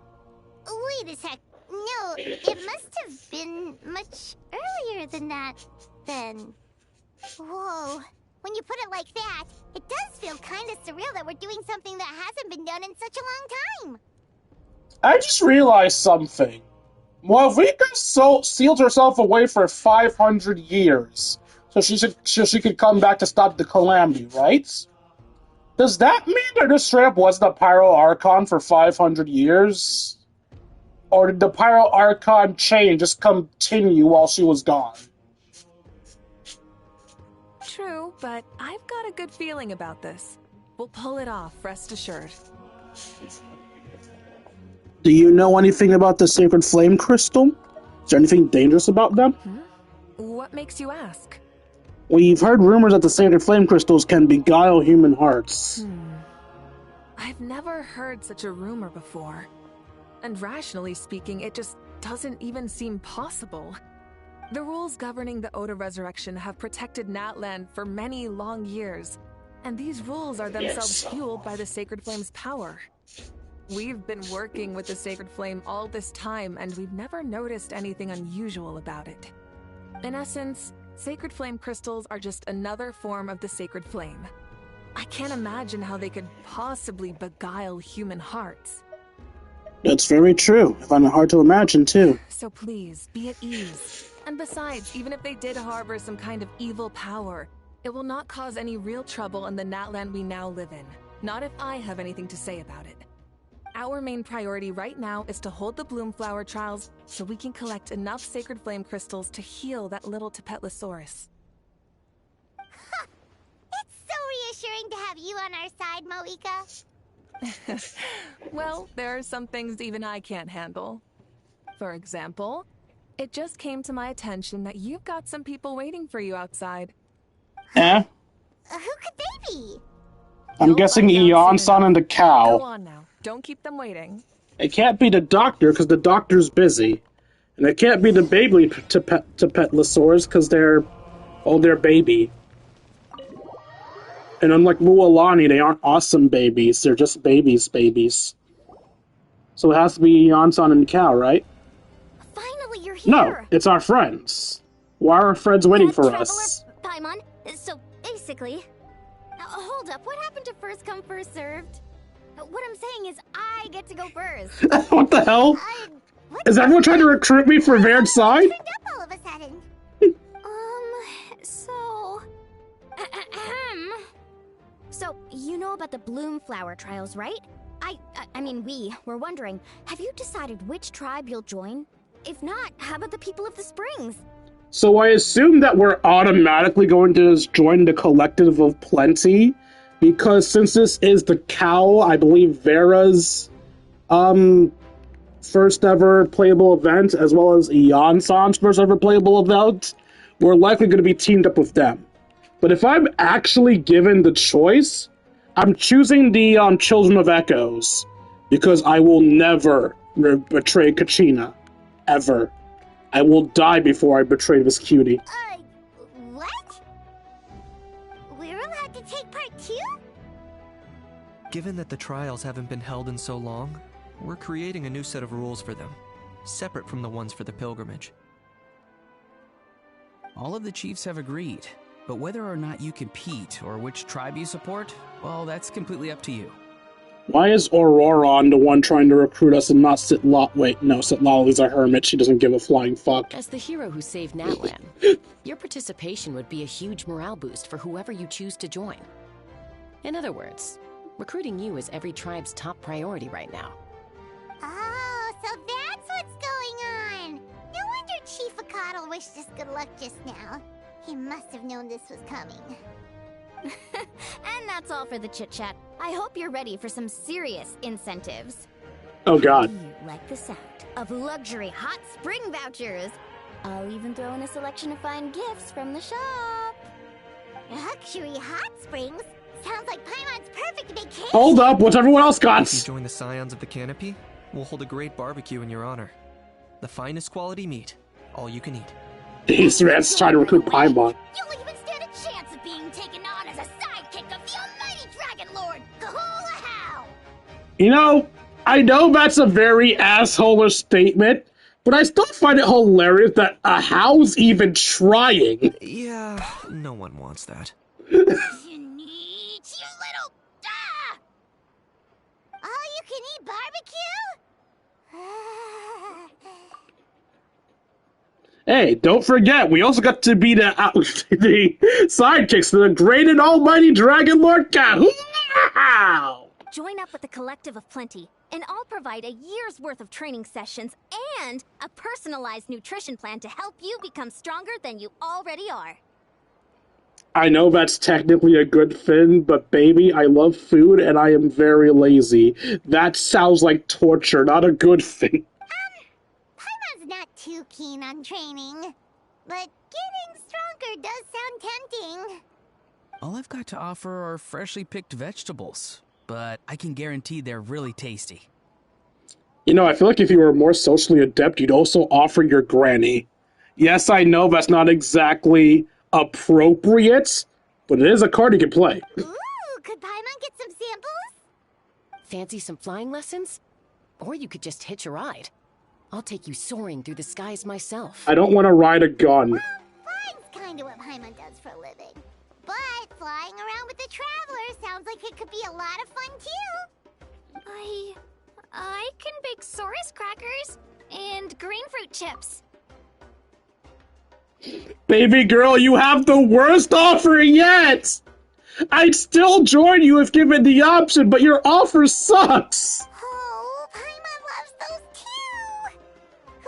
Wait a sec. No, it must have been much earlier than that, then. Whoa. When you put it like that, it does feel kind of surreal that we're doing something that hasn't been done in such a long time. I just realized something. Moavika sealed herself away for 500 years, so she could come back to stop the calamity, right? Does that mean there just straight up wasn't a Pyro Archon for 500 years? Or did the Pyro Archon chain just continue while she was gone? True, but I've got a good feeling about this. We'll pull it off, rest assured. Do you know anything about the Sacred Flame Crystal? Is there anything dangerous about them? What makes you ask? We've heard rumors that the Sacred Flame Crystals can beguile human hearts. I've never heard such a rumor before. And rationally speaking, it just doesn't even seem possible. The rules governing the Oda Resurrection have protected Natlan for many long years, and these rules are themselves fueled by the Sacred Flame's power. We've been working with the Sacred Flame all this time, and we've never noticed anything unusual about it. In essence, Sacred Flame crystals are just another form of the Sacred Flame. I can't imagine how they could possibly beguile human hearts. That's very true. I find it hard to imagine, too. So please, be at ease. And besides, even if they did harbor some kind of evil power, it will not cause any real trouble in the Natlan we now live in. Not if I have anything to say about it. Our main priority right now is to hold the Bloomflower Trials so we can collect enough Sacred Flame crystals to heal that little Tapetlosaurus. It's so reassuring to have you on our side, Moika. Well, there are some things even I can't handle. For example, it just came to my attention that you've got some people waiting for you outside. Eh? Who could they be? I'm guessing Eon-san and the cow. Go on now. Don't keep them waiting. It can't be the doctor, because the doctor's busy. And it can't be the baby Tapetlosaurs, because they're baby. And unlike Mualani, they aren't awesome babies. They're just babies. So it has to be Eon-san and the cow, right? Finally, you're here! No, it's our friends. Why are our friends waiting for us? Paimon, so basically... hold up, what happened to first come, first served? What I'm saying is I get to go first. What the hell? Is everyone trying to recruit me for Vaird's side? Turned up all of a sudden. So... So, you know about the Bloomflower Trials, right? I mean, we were wondering, have you decided which tribe you'll join? If not, how about the people of the Springs? So I assume that we're automatically going to just join the Collective of Plenty, because since this is the cow, I believe Vera's first ever playable event, as well as Eon-san's first ever playable event, we're likely going to be teamed up with them. But if I'm actually given the choice, I'm choosing the Children of Echoes, because I will never betray Kachina. Ever. I will die before I betray this cutie. What? We're allowed to take part too? Given that the trials haven't been held in so long, we're creating a new set of rules for them, separate from the ones for the pilgrimage. All of the chiefs have agreed, but whether or not you compete or which tribe you support, well, that's completely up to you. Why is Auroron the one trying to recruit us and not Sitlala? Wait, no, Sitlala's a hermit. She doesn't give a flying fuck. As the hero who saved Natlan, your participation would be a huge morale boost for whoever you choose to join. In other words, recruiting you is every tribe's top priority right now. Oh, so that's what's going on. No wonder Chief Akatl wished us good luck just now. He must have known this was coming. And that's all for the chit-chat. I hope you're ready for some serious incentives. Oh god. Do you like the sound of luxury hot spring vouchers? I'll even throw in a selection of fine gifts from the shop. Luxury hot springs? Sounds like Paimon's perfect vacation. Hold up, what's everyone else got? If you join the Scions of the Canopy, we'll hold a great barbecue in your honor. The finest quality meat, all you can eat. These rats trying to recruit Paimon. You'll even stand a chance of being taken on as a sidekick of the almighty Dragon Lord, Kahula How! You know, I know that's a very assholer statement, but I still find it hilarious that a How's even trying. Yeah, no one wants that. You little... Ah! All-you-can-eat barbecue? Hey, don't forget, we also got to be the sidekicks to the great and almighty Dragon Lord Kahoo! Join up with the Collective of Plenty, and I'll provide a year's worth of training sessions and a personalized nutrition plan to help you become stronger than you already are. I know that's technically a good thing, but baby, I love food and I am very lazy. That sounds like torture, not a good thing. Paimon's not too keen on training, but getting stronger does sound tempting. All I've got to offer are freshly picked vegetables, but I can guarantee they're really tasty. You know, I feel like if you were more socially adept, you'd also offer your granny. Yes, I know that's not exactly appropriate, but it is a card you can play. Ooh, could Paimon get some samples? Fancy some flying lessons? Or you could just hitch a ride. I'll take you soaring through the skies myself. I don't want to ride a gun. Well, flying's kind of what Paimon does for a living. But flying around with the Traveler sounds like it could be a lot of fun, too. I can bake Saurus crackers and green fruit chips. Baby girl, you have the worst offer yet! I'd still join you if given the option, but your offer sucks! Oh, Paimon loves those too!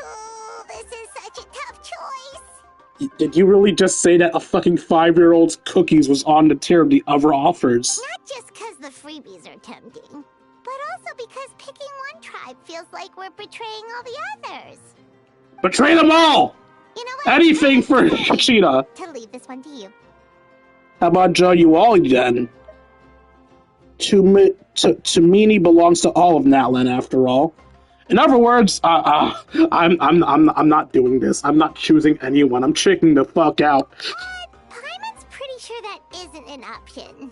Oh, this is such a tough choice! Did you really just say that a fucking 5-year-old's cookies was on the tier of the other offers? Not just because the freebies are tempting, but also because picking one tribe feels like we're betraying all the others. Betray them all! You know what? Anything for Cheetah. To leave this one to you. How about you all then? Tumini belongs to all of Natlan, after all. In other words, I'm not doing this. I'm not choosing anyone. I'm checking the fuck out. Paimon's pretty sure that isn't an option.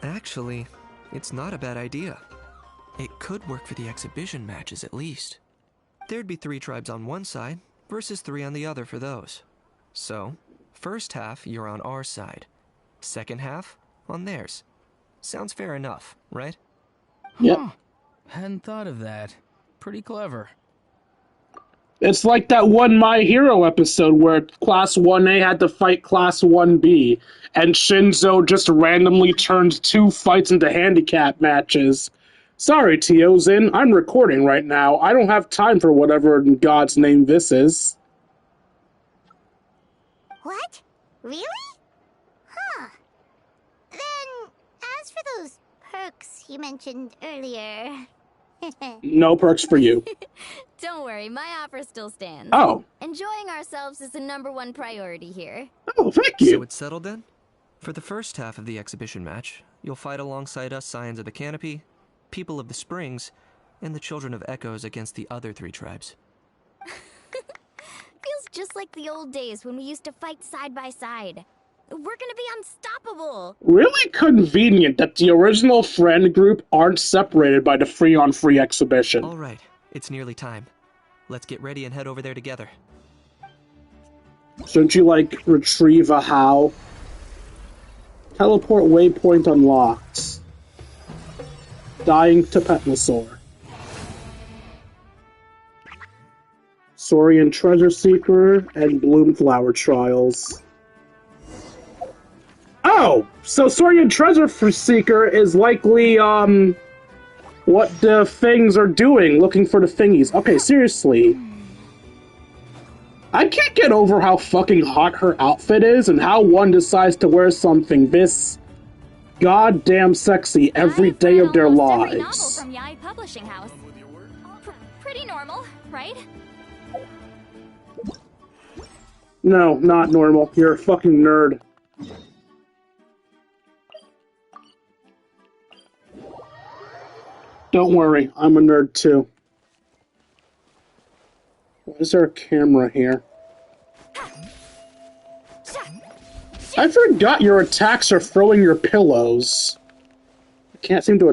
Actually, it's not a bad idea. It could work for the exhibition matches at least. There'd be 3 tribes on one side versus 3 on the other for those. So, first half you're on our side, second half on theirs. Sounds fair enough, right? Yep. Huh. Hadn't thought of that. Pretty clever. It's like that one My Hero episode where Class 1A had to fight Class 1B, and Shinzo just randomly turned 2 fights into handicap matches. Sorry, Teozin, I'm recording right now. I don't have time for whatever in God's name this is. What? Really? Huh. Then, as for those perks you mentioned earlier... No perks for you. Don't worry, my offer still stands. Oh. Enjoying ourselves is the #1 priority here. Oh, thank you. So it's settled then? For the first half of the exhibition match, you'll fight alongside us Scions of the Canopy, People of the Springs, and the Children of Echoes against the other 3 tribes. Feels just like the old days when we used to fight side by side. We're gonna be unstoppable! Really convenient that the original friend group aren't separated by the free-on-free exhibition. Alright, it's nearly time. Let's get ready and head over there together. Shouldn't you, retrieve a how? Teleport waypoint unlocked. Dying to Petnosaur. Saurian Treasure Seeker and Bloomflower Trials. Oh! So Saurian Treasure Seeker is likely, what the things are doing, looking for the thingies. Okay, seriously. I can't get over how fucking hot her outfit is and how one decides to wear something this goddamn sexy every day of their lives. Every novel from Yai Publishing House. Pretty normal, right? No, not normal. You're a fucking nerd. Don't worry, I'm a nerd too. Why is there a camera here? I forgot your attacks are throwing your pillows. I can't seem to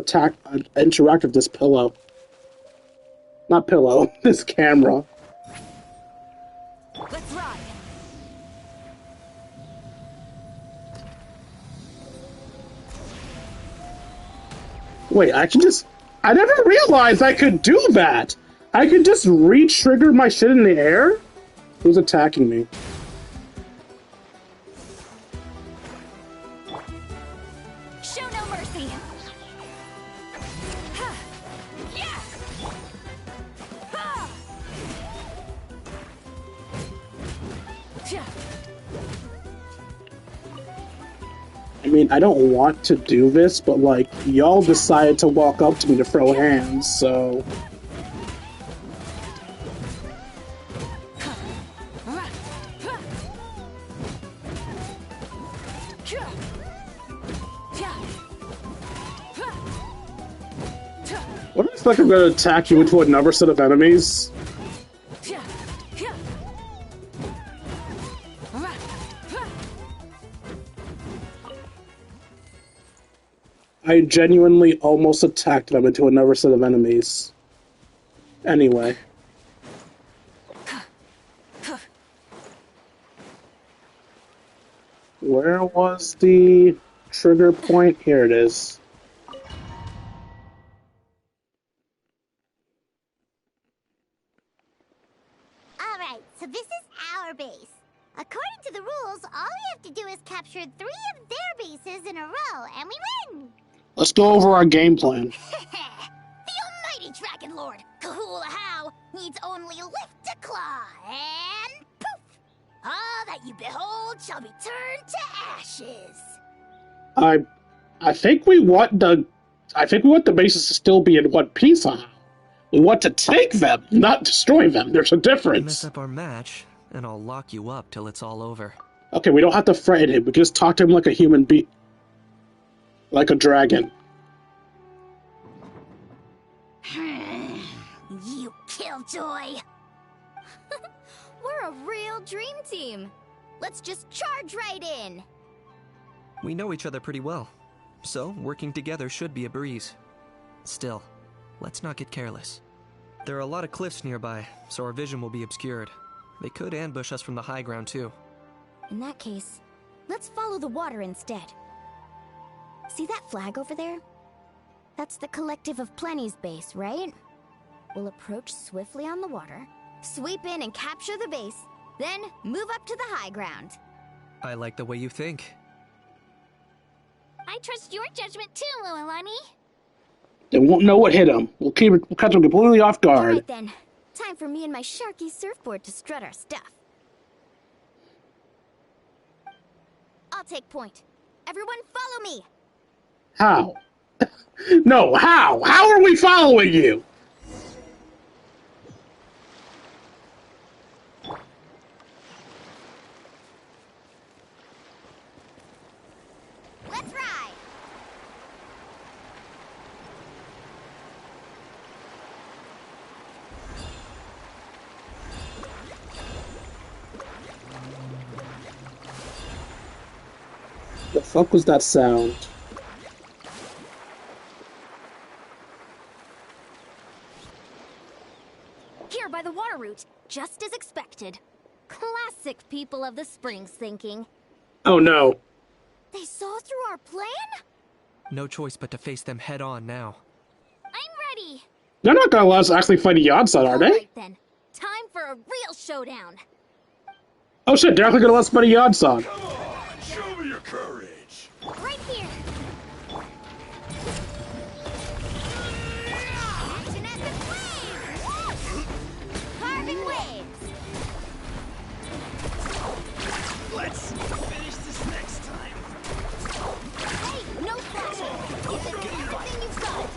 interact with this pillow. Not pillow, this camera. Let's ride. Wait, I can just... I never realized I could do that! I could just re-trigger my shit in the air? Who's attacking me? Show no mercy. Yeah. Ha. I mean, I don't want to do this, but like, y'all decided to walk up to me to throw hands, so... What if I'm gonna attack you into another set of enemies? I genuinely almost attacked them into another set of enemies. Anyway. Where was the trigger point? Here it is. Alright, so this is our base. According to the rules, all we have to do is capture 3 of their bases in a row, and we win! Let's go over our game plan. The almighty Dragon Lord, Kahula How, needs only lift a claw, and poof! All that you behold shall be turned to ashes. I think we want the bases to still be in one piece somehow. We want to take them, not destroy them. There's a difference. Mess up our match, and I'll lock you up till it's all over. Okay, we don't have to threaten him. We can just talk to him like a human being. Like a dragon. You killjoy! We're a real dream team. Let's just charge right in. We know each other pretty well, so working together should be a breeze. Still, let's not get careless. There are a lot of cliffs nearby, so our vision will be obscured. They could ambush us from the high ground too. In that case, let's follow the water instead. See that flag over there? That's the Collective of Plenty's base, right? We'll approach swiftly on the water, sweep in and capture the base, then move up to the high ground. I like the way you think. I trust your judgment too, Lualani. They won't know what hit them. We'll catch them completely off guard. Alright then. Time for me and my Sharky surfboard to strut our stuff. I'll take point. Everyone follow me! How? No, how? How are we following you? Let's ride! The fuck was that sound? Here by the water route, just as expected. Classic people of the Springs thinking. Oh no. They saw through our plan? No choice but to face them head on now. I'm ready! They're not gonna let us actually fight a Yonside, are they? Alright then, time for a real showdown. Oh shit, they're actually gonna let us fight a Yonside. Show me your courage. Right here. Action at the flames! Carving waves! Let's finish this next time. Hey, no flashing! Give it everything you've got!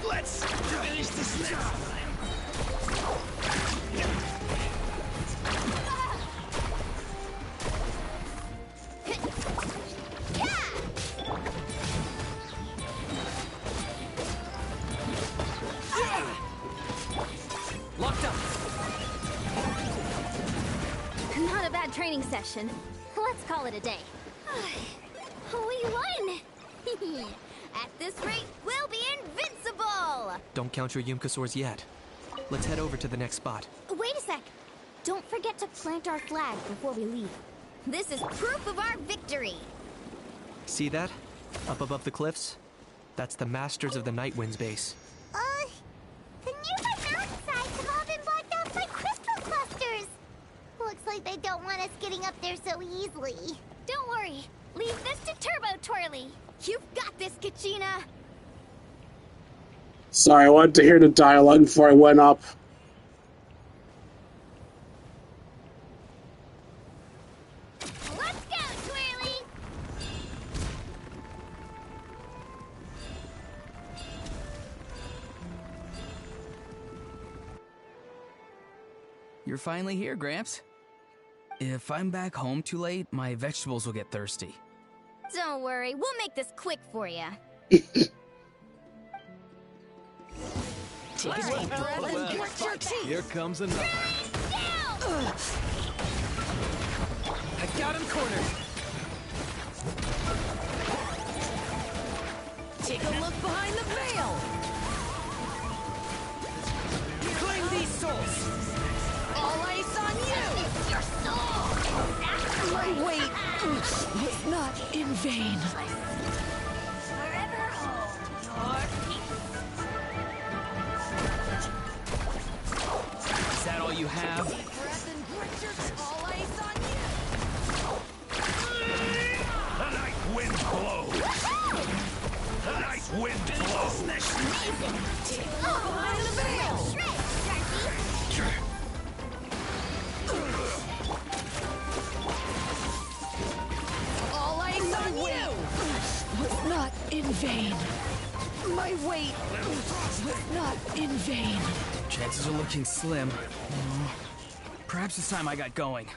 Let's finish this next time. training session. Let's call it a day. We won! At this rate, we'll be invincible! Don't count your Yumkasaurs yet. Let's head over to the next spot. Wait a sec. Don't forget to plant our flag before we leave. This is proof of our victory. See that? Up above the cliffs? That's the Masters of the Night Wind's base. The nearby mountainsides have all been blocked off by crystal clusters. Looks like they don't want us getting up there so easily. Don't worry. Leave this to Turbo Twirly. You've got this, Kachina. Sorry, I wanted to hear the dialogue before I went up. Let's go, Twirly! You're finally here, Gramps. If I'm back home too late, my vegetables will get thirsty. Don't worry, we'll make this quick for you. Here comes another. I got him cornered. Take a look behind the veil. Claim these souls. All ice on you. Your soul! My weight was not in vain. Forever hold your peace. Is that all you have? Breath and grit your all ice on The night wind blows! The night wind blows! Take a look behind the veil. All ice on you was not in vain. My weight was not in vain. Chances are looking slim. Perhaps it's time I got going.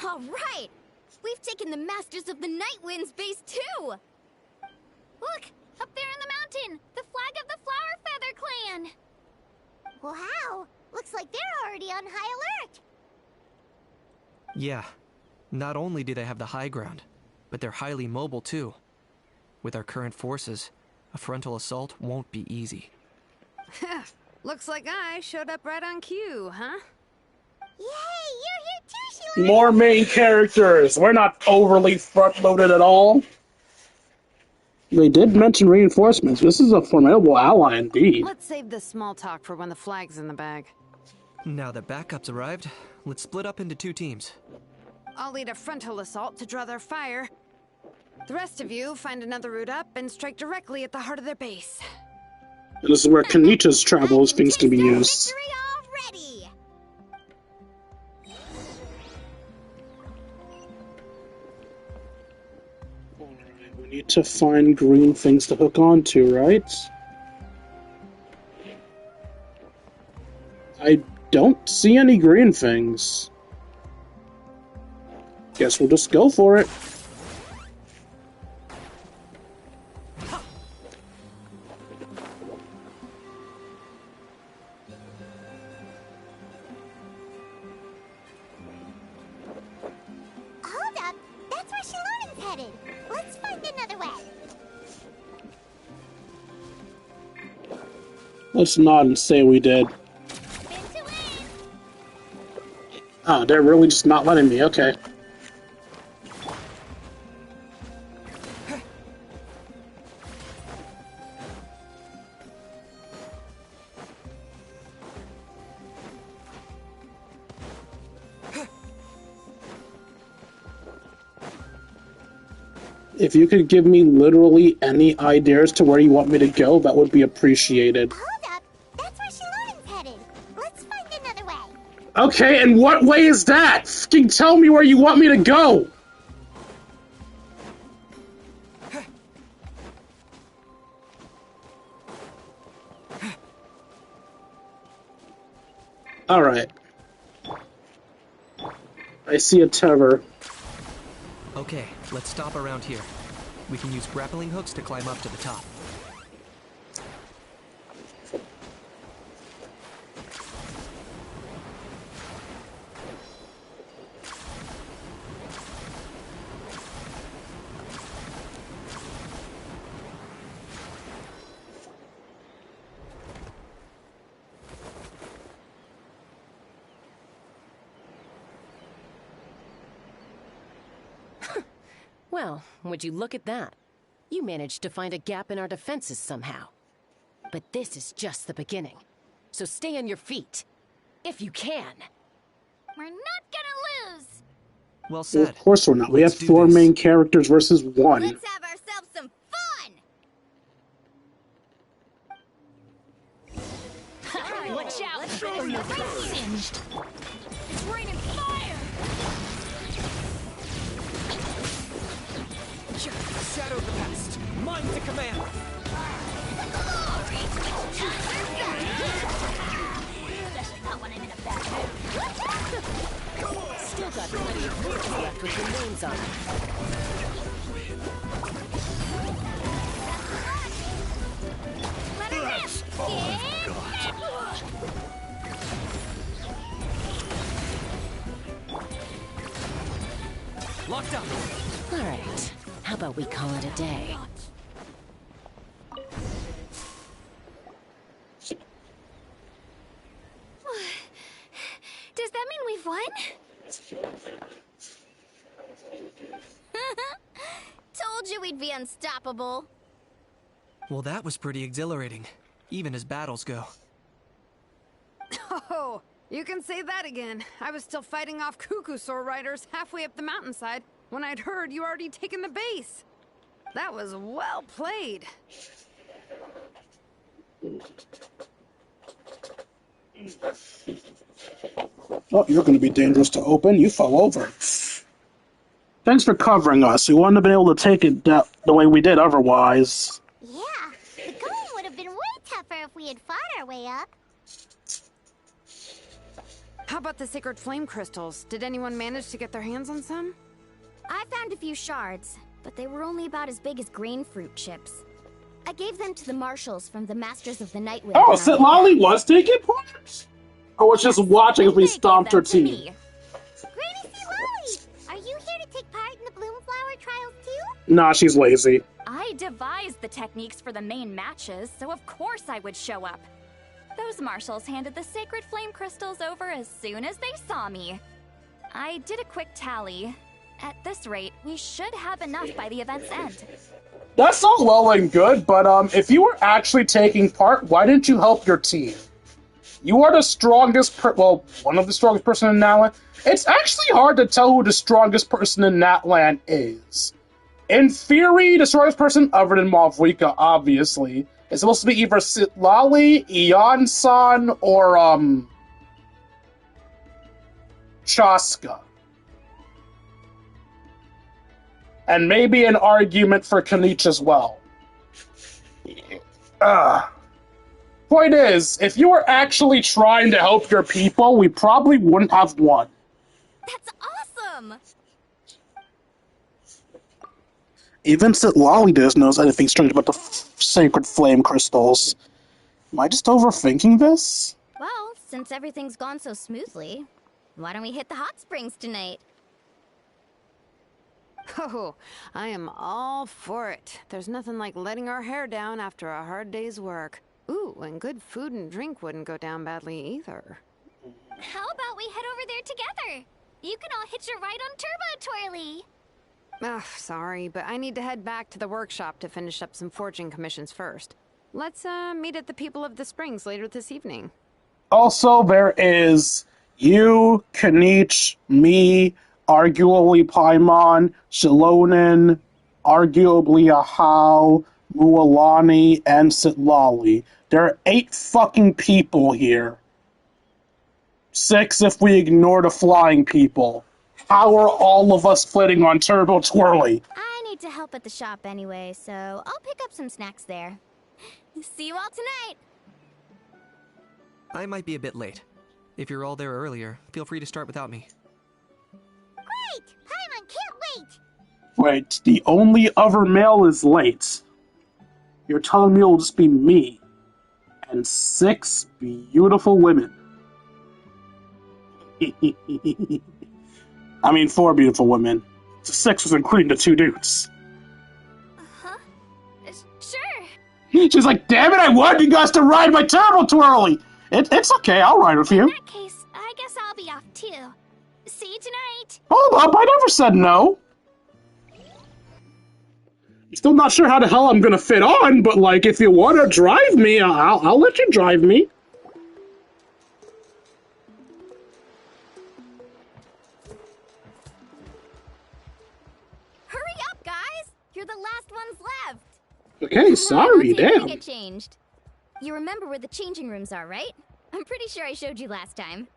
All right! We've taken the Masters of the Night Wind's base, too! Look! Up there in the mountain! The flag of the Flower Feather Clan! Wow! Looks like they're already on high alert! Yeah. Not only do they have the high ground, but they're highly mobile too. With our current forces, a frontal assault won't be easy. Looks like I showed up right on cue, huh? Yay! You're here too, Sheila! More main characters! We're not overly front-loaded at all. They did mention reinforcements. This is a formidable ally indeed. Let's save the small talk for when the flag's in the bag. Now that backups arrived, let's split up into 2 teams. I'll lead a frontal assault to draw their fire. The rest of you find another route up and strike directly at the heart of their base. And this is where Kanita's travel things can be used. Victory already! Alright, we need to find green things to hook onto, right? I don't see any green things. Guess we'll just go for it. Hold up! That's where Shalonen's headed! Let's find another way! Let's nod and say we did. Oh, they're really just not letting me, okay. If you could give me literally any ideas to where you want me to go, that would be appreciated. Hold up! That's where Shalonen's headed! Let's find another way! Okay, and what way is that? Fucking tell me where you want me to go! Alright. I see a tether. Okay, let's stop around here. We can use grappling hooks to climb up to the top. Well, would you look at that? You managed to find a gap in our defenses somehow. But this is just the beginning. So stay on your feet. If you can. We're not gonna lose! Well Well, said. of course we're not. We have Let's do 4 this. main characters versus 1. Let's have ourselves some fun! Watch out! Or you'll get singed! It's raining fire! Shadow the past. Mine to command. Especially not when I'm in a bad mood. Still got plenty of words left with your names on them. Let her rip! Locked up. All right. How about we call it a day? Does that mean we've won? Told you we'd be unstoppable. Well, that was pretty exhilarating, even as battles go. Oh, you can say that again. I was still fighting off Cuckoosaur riders halfway up the mountainside when I'd heard you already taken the base. That was well played. Oh, you're going to be dangerous to open. You fell over. Thanks for covering us. We wouldn't have been able to take it the way we did otherwise. Yeah, the going would have been way tougher if we had fought our way up. How about the sacred flame crystals? Did anyone manage to get their hands on some? I found a few shards, but they were only about as big as grain fruit chips. I gave them to the marshals from the Masters of the Nightwind. Oh, so Lolly was taking part? Or was just watching as we stomped her team? Granny C. Lolly, are you here to take part in the Bloomflower Trials too? Nah, she's lazy. I devised the techniques for the main matches, so of course I would show up. Those marshals handed the sacred flame crystals over as soon as they saw me. I did a quick tally. At this rate, we should have enough by the event's end. That's all well and good, but if you were actually taking part, why didn't you help your team? You are the strongest one of the strongest person in Natland. It's actually hard to tell who the strongest person in Natland is. In theory, the strongest person, other than Malvika, obviously, is supposed to be either Sitlali, Ion-san, or, Chaska. And maybe an argument for Kanich as well. Point is, if you were actually trying to help your people, we probably wouldn't have won. That's awesome! Even Sitlali doesn't know anything strange about the sacred flame crystals. Am I just overthinking this? Well, since everything's gone so smoothly, why don't we hit the hot springs tonight? Oh, I am all for it. There's nothing like letting our hair down after a hard day's work. Ooh, and good food and drink wouldn't go down badly either. How about we head over there together? You can all hitch a ride on Turbo Twirly. Ugh, sorry, but I need to head back to the workshop to finish up some forging commissions first. Let's, meet at the People of the Springs later this evening. Also, there is you, Kanich, me, arguably Paimon, Shilonen, arguably Ahau, Mualani, and Sitlali. There are 8 fucking people here. 6 if we ignore the flying people. How are all of us flitting on Turbo Twirly? I need to help at the shop anyway, so I'll pick up some snacks there. See you all tonight! I might be a bit late. If you're all there earlier, feel free to start without me. Great! Paimon can't wait! Wait, the only other male is late. You're telling me it'll just be me and 6 beautiful women. I mean, 4 beautiful women. 6 was including the 2 dudes. Huh? Sure. She's like, damn it, I wanted you guys to ride my Turbo Twirly! It's okay, I'll ride with you. In that case, I guess I'll be off too. See you tonight. Hold up, I never said no. Still not sure how the hell I'm gonna fit on, but like, if you want to drive me, I'll let you drive me. Hurry up, guys! You're the last ones left. Okay, sorry, I'll take you to damn. get changed. You remember where the changing rooms are, right? I'm pretty sure I showed you last time.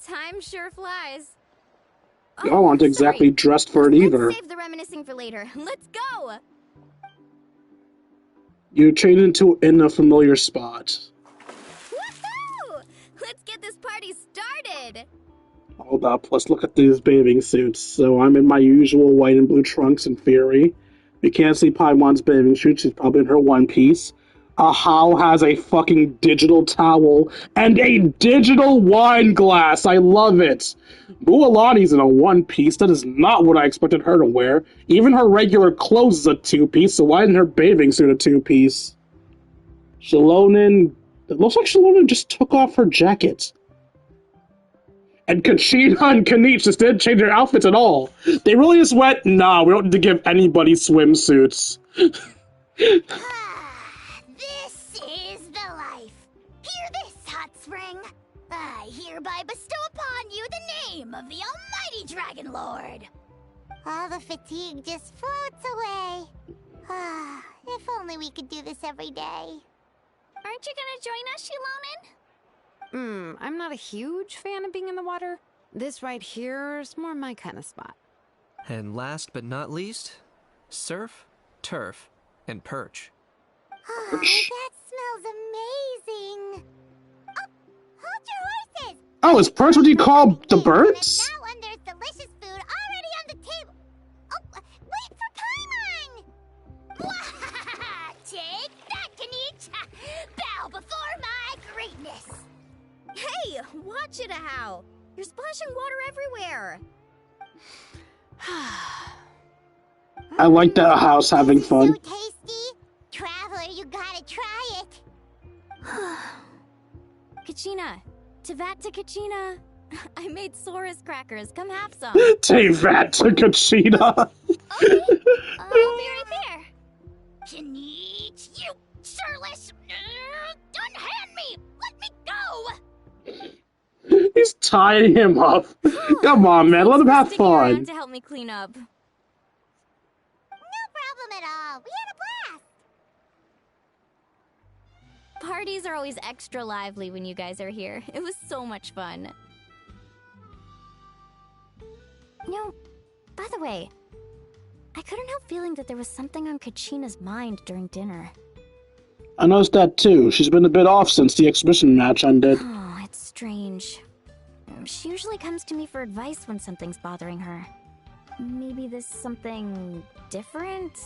Time sure flies. Y'all aren't exactly dressed for it either. Let's save the reminiscing for later. Let's go! You change in a familiar spot. Woohoo! Let's get this party started! Hold up, let's look at these bathing suits. So I'm in my usual white and blue trunks in theory. You can't see Paimon's bathing suit, she's probably in her one piece. Ahau has a fucking digital towel and a digital wine glass. I love it. Bualani's in a one piece. That is not what I expected her to wear. Even her regular clothes is a two piece, so why isn't her bathing suit a two piece? Shalonin. It looks like Shalonin just took off her jacket. And Kachina and Kanich just didn't change their outfits at all. They really just went, nah, we don't need to give anybody swimsuits. This is the life. Hear this, hot spring. I hereby bestow upon you the name of the Almighty Dragon Lord. All the fatigue just floats away. If only we could do this every day. Aren't you gonna join us, Shilonin? I'm not a huge fan of being in the water. This right here is more my kind of spot. And last but not least, surf, turf, and perch. Oh, that smells amazing. Oh, hold your horses. Oh, is perch what you call the birds? Now when there's delicious food already on the table. Oh, wait for Paimon! Take that, Kanich! Bow before my greatness. Hey, watch it, Ahau! You're splashing water everywhere! I like that house having fun. So tasty. Traveler, you gotta try it. Kachina! Tevat to Kachina! I made Sora's crackers. Come have some. Tevat to Kachina! Okay, I'll be right there. Kanich, you sureless! Unhand me! Let me go! He's tying him up. Come on, man, let him have Sticking around fun. to help me clean up. No problem at all. We had a blast. Parties are always extra lively when you guys are here. It was so much fun. No, by the way, I couldn't help feeling that there was something on Kachina's mind during dinner. I noticed that too. She's been a bit off since the exhibition match ended. Oh, it's strange. She usually comes to me for advice when something's bothering her. Maybe this something different?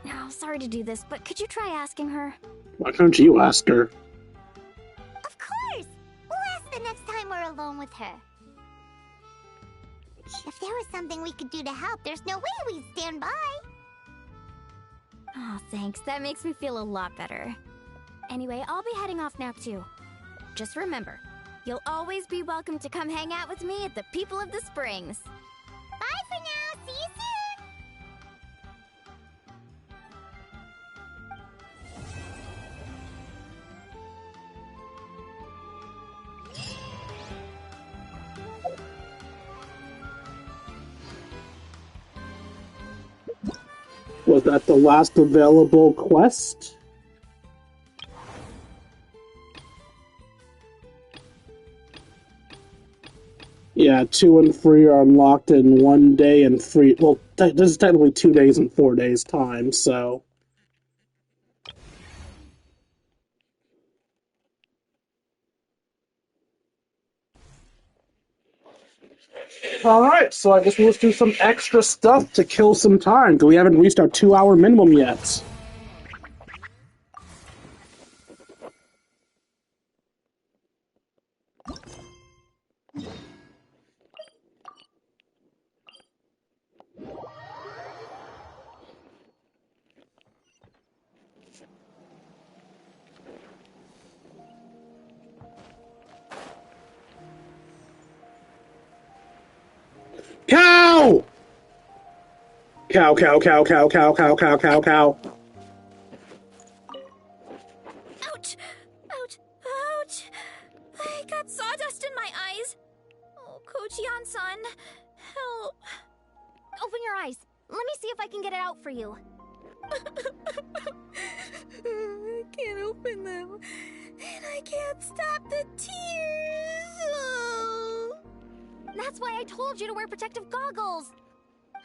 No, sorry to do this, but could you try asking her? Why can't you ask her? Of course. We'll ask the next time we're alone with her. If there was something we could do to help, there's no way we'd stand by. Oh, thanks. That makes me feel a lot better. Anyway, I'll be heading off now, too. Just remember, you'll always be welcome to come hang out with me at the People of the Springs. Bye for now. See you soon. Was that the last available quest? Yeah, 2 and 3 are unlocked in 1 day and 3. Well, this is technically 2 days and 4 days time, so. Alright, so I guess we'll just do some extra stuff to kill some time, because we haven't reached our 2-hour minimum yet. Cow! cow, cow, cow, cow, cow, cow, cow, cow, cow. Ouch! Ouch! Ouch! I got sawdust in my eyes. Oh, Kojian-san, help. Open your eyes. Let me see if I can get it out for you. I can't open them. And I can't stop the tears. Oh. That's why I told you to wear protective goggles.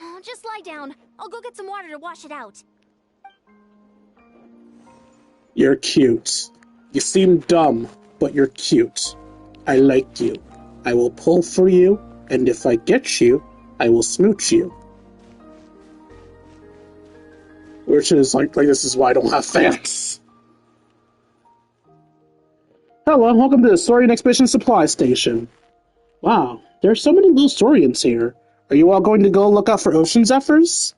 Oh, just lie down. I'll go get some water to wash it out. You're cute. You seem dumb, but you're cute. I like you. I will pull for you, and if I get you, I will smooch you. Which is like this is why I don't have fans. Hello, welcome to the Saurian Expedition Supply Station. Wow, there are so many little Saurians here. Are you all going to go look out for ocean zephyrs?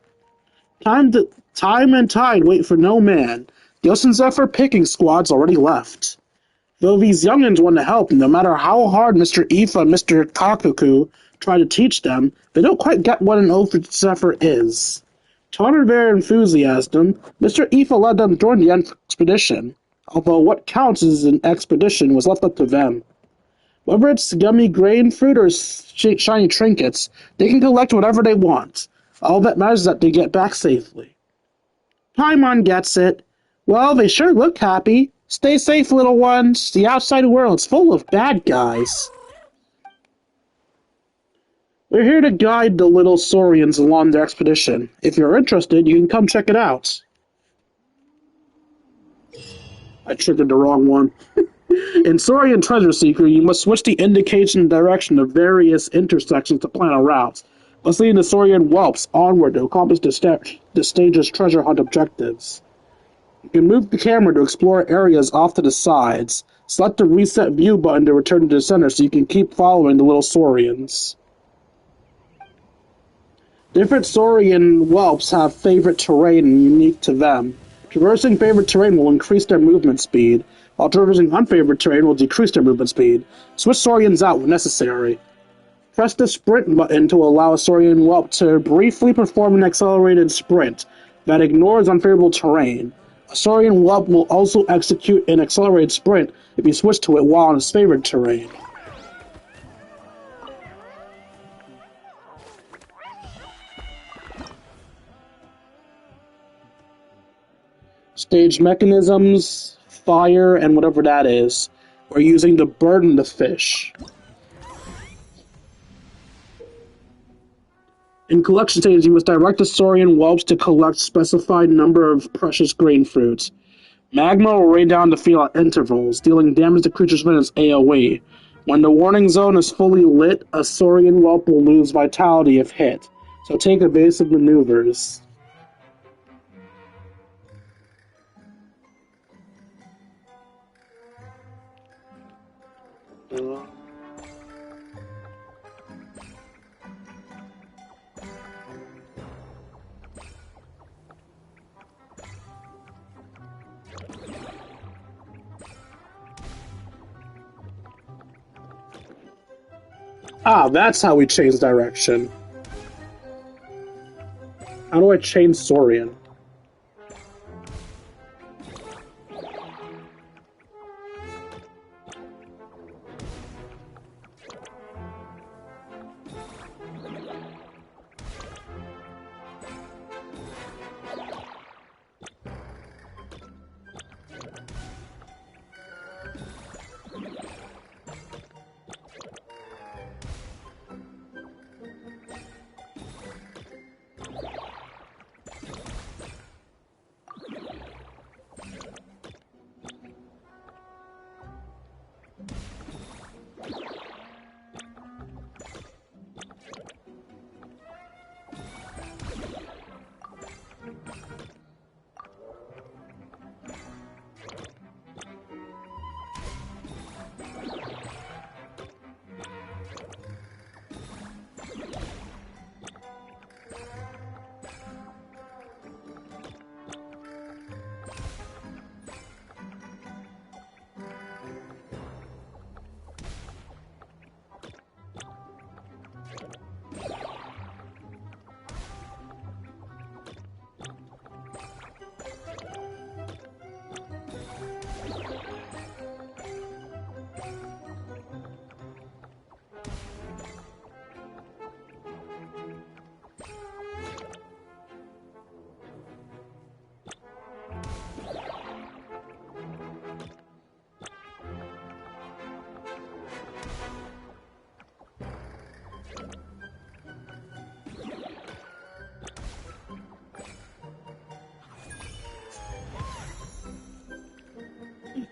Time and tide wait for no man. The ocean zephyr picking squad's already left. Though these youngins want to help, no matter how hard Mr. Ifa and Mr. Kakuku try to teach them, they don't quite get what an ocean zephyr is. Taught by their enthusiasm, Mr. Ifa let them join the expedition, although what counts as an expedition was left up to them. Whether it's gummy grain fruit or shiny trinkets, they can collect whatever they want. All that matters is that they get back safely. Paimon gets it. Well, they sure look happy. Stay safe, little ones. The outside world's full of bad guys. We're here to guide the little Saurians along their expedition. If you're interested, you can come check it out. I triggered the wrong one. In Saurian Treasure Seeker, you must switch the indication and direction of various intersections to plan a route. Let's lead the Saurian whelps onward to accomplish the stage's treasure hunt objectives. You can move the camera to explore areas off to the sides. Select the reset view button to return to the center so you can keep following the little Saurians. Different Saurian whelps have favorite terrain unique to them. Traversing favorite terrain will increase their movement speed, while traversing unfavored terrain will decrease their movement speed. Switch Saurians out when necessary. Press the sprint button to allow a Saurian whelp to briefly perform an accelerated sprint that ignores unfavorable terrain. A Saurian whelp will also execute an accelerated sprint if you switch to it while on its favored terrain. Stage mechanisms, fire, and whatever that is, or using to burden the fish. In collection stages, you must direct the Saurian whelps to collect specified number of precious grain fruits. Magma will rain down the field at intervals, dealing damage to creatures within its AoE. When the warning zone is fully lit, a Saurian whelp will lose vitality if hit, so take evasive maneuvers. Ah, that's how we change direction. How do I change Saurian?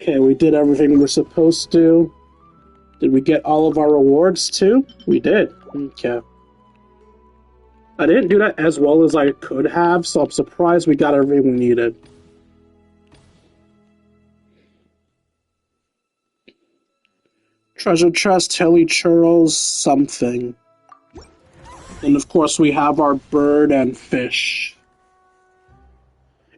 Okay, we did everything we're supposed to. Did we get all of our rewards too? We did. Okay. I didn't do that as well as I could have, so I'm surprised we got everything we needed. Treasure chest, hilly churros, something. And of course we have our bird and fish.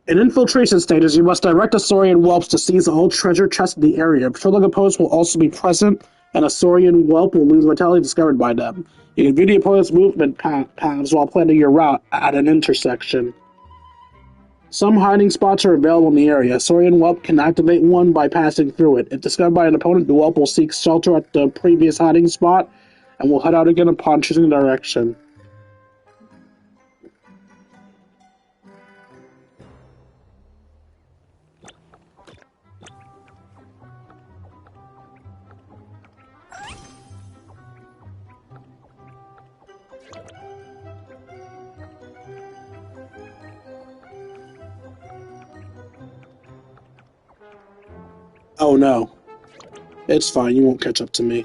In infiltration stages, you must direct the Saurian whelps to seize all treasure chests in the area. Patrolling opponents will also be present, and a Saurian whelp will lose vitality discovered by them. You can view the opponent's movement paths while planning your route at an intersection. Some hiding spots are available in the area. A Saurian whelp can activate one by passing through it. If discovered by an opponent, the whelp will seek shelter at the previous hiding spot, and will head out again upon choosing the direction. Oh no. It's fine, you won't catch up to me.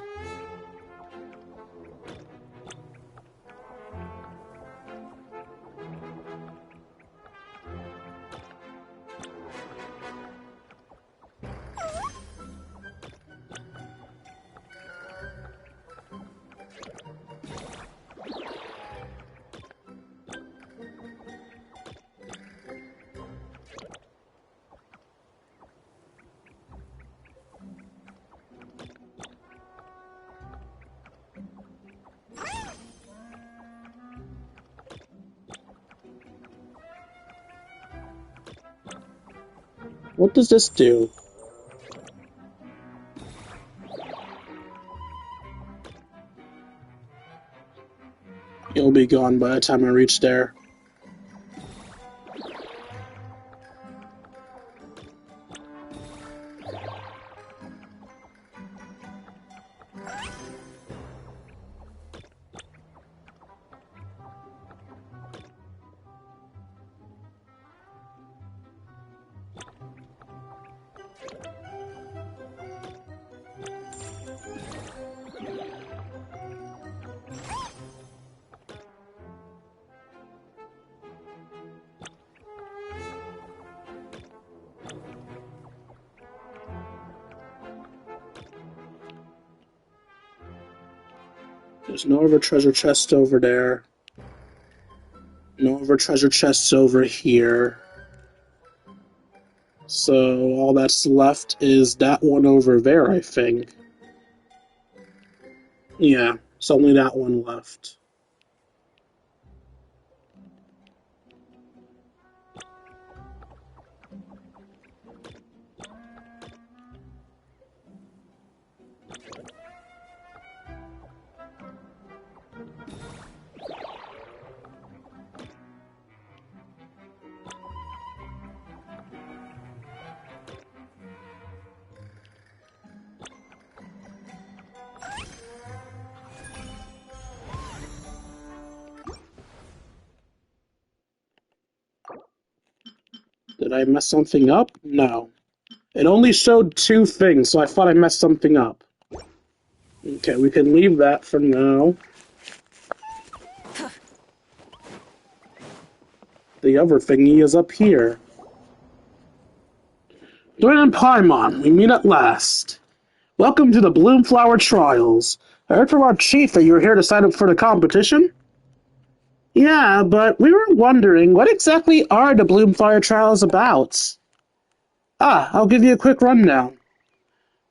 What does this do? You'll be gone by the time I reach there. There's no other treasure chest over there. No other treasure chests over here. So all that's left is that one over there, I think. Yeah, it's only that one left. Did I mess something up? No. It only showed two things, so I thought I messed something up. Okay, we can leave that for now. The other thingy is up here. Dwayne and Paimon, we meet at last. Welcome to the Bloomflower Trials. I heard from our chief that you were here to sign up for the competition? Yeah, but we were wondering, what exactly are the Bloomflower Trials about? I'll give you a quick rundown.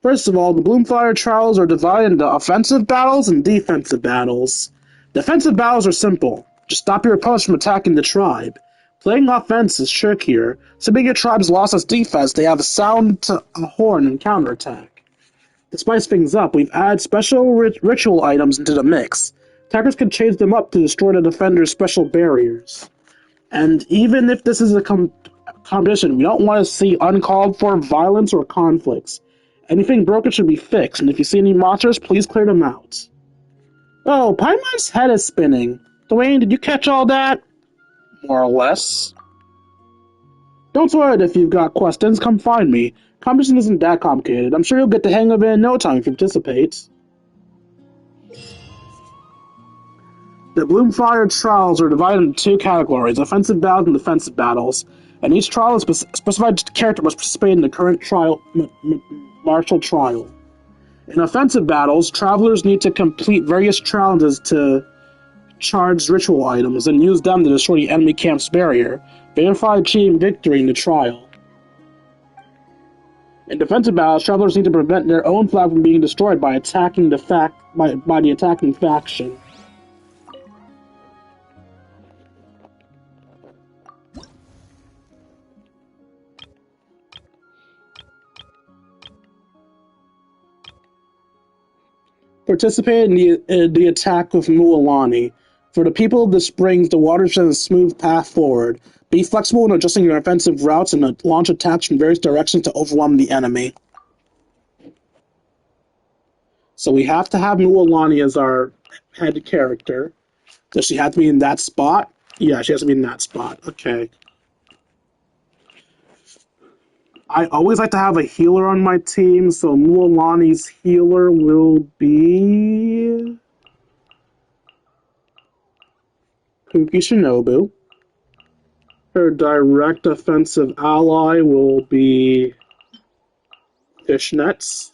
First of all, the Bloomflower Trials are divided into offensive battles and defensive battles. Defensive battles are simple. Just stop your opponents from attacking the tribe. Playing offense is trickier. So being your tribe's lost its defense, they have a sound to a horn and counterattack. To spice things up, we've added special ritual items into the mix. Attackers can change them up to destroy the defender's special barriers. And even if this is a competition, we don't want to see uncalled for violence or conflicts. Anything broken should be fixed, and if you see any monsters, please clear them out. Oh, Paimon's head is spinning. Dwayne, did you catch all that? More or less. Don't sweat if you've got questions, come find me. Competition isn't that complicated. I'm sure you'll get the hang of it in no time if you participate. The Bloomflower Trials are divided into two categories, offensive battles and defensive battles, and each trial is specified character must participate in the current trial martial trial. In offensive battles, travelers need to complete various challenges to charge ritual items and use them to destroy the enemy camp's barrier, thereby achieving victory in the trial. In defensive battles, travelers need to prevent their own flag from being destroyed by attacking by the attacking faction. Participate in the attack with Mualani. For the people of the springs, the watershed is a smooth path forward. Be flexible in adjusting your offensive routes and launch attacks from various directions to overwhelm the enemy. So we have to have Mualani as our head character. Does she have to be in that spot? Yeah, she has to be in that spot. Okay. I always like to have a healer on my team, so Mualani's healer will be Kuki Shinobu. Her direct offensive ally will be Fishnets.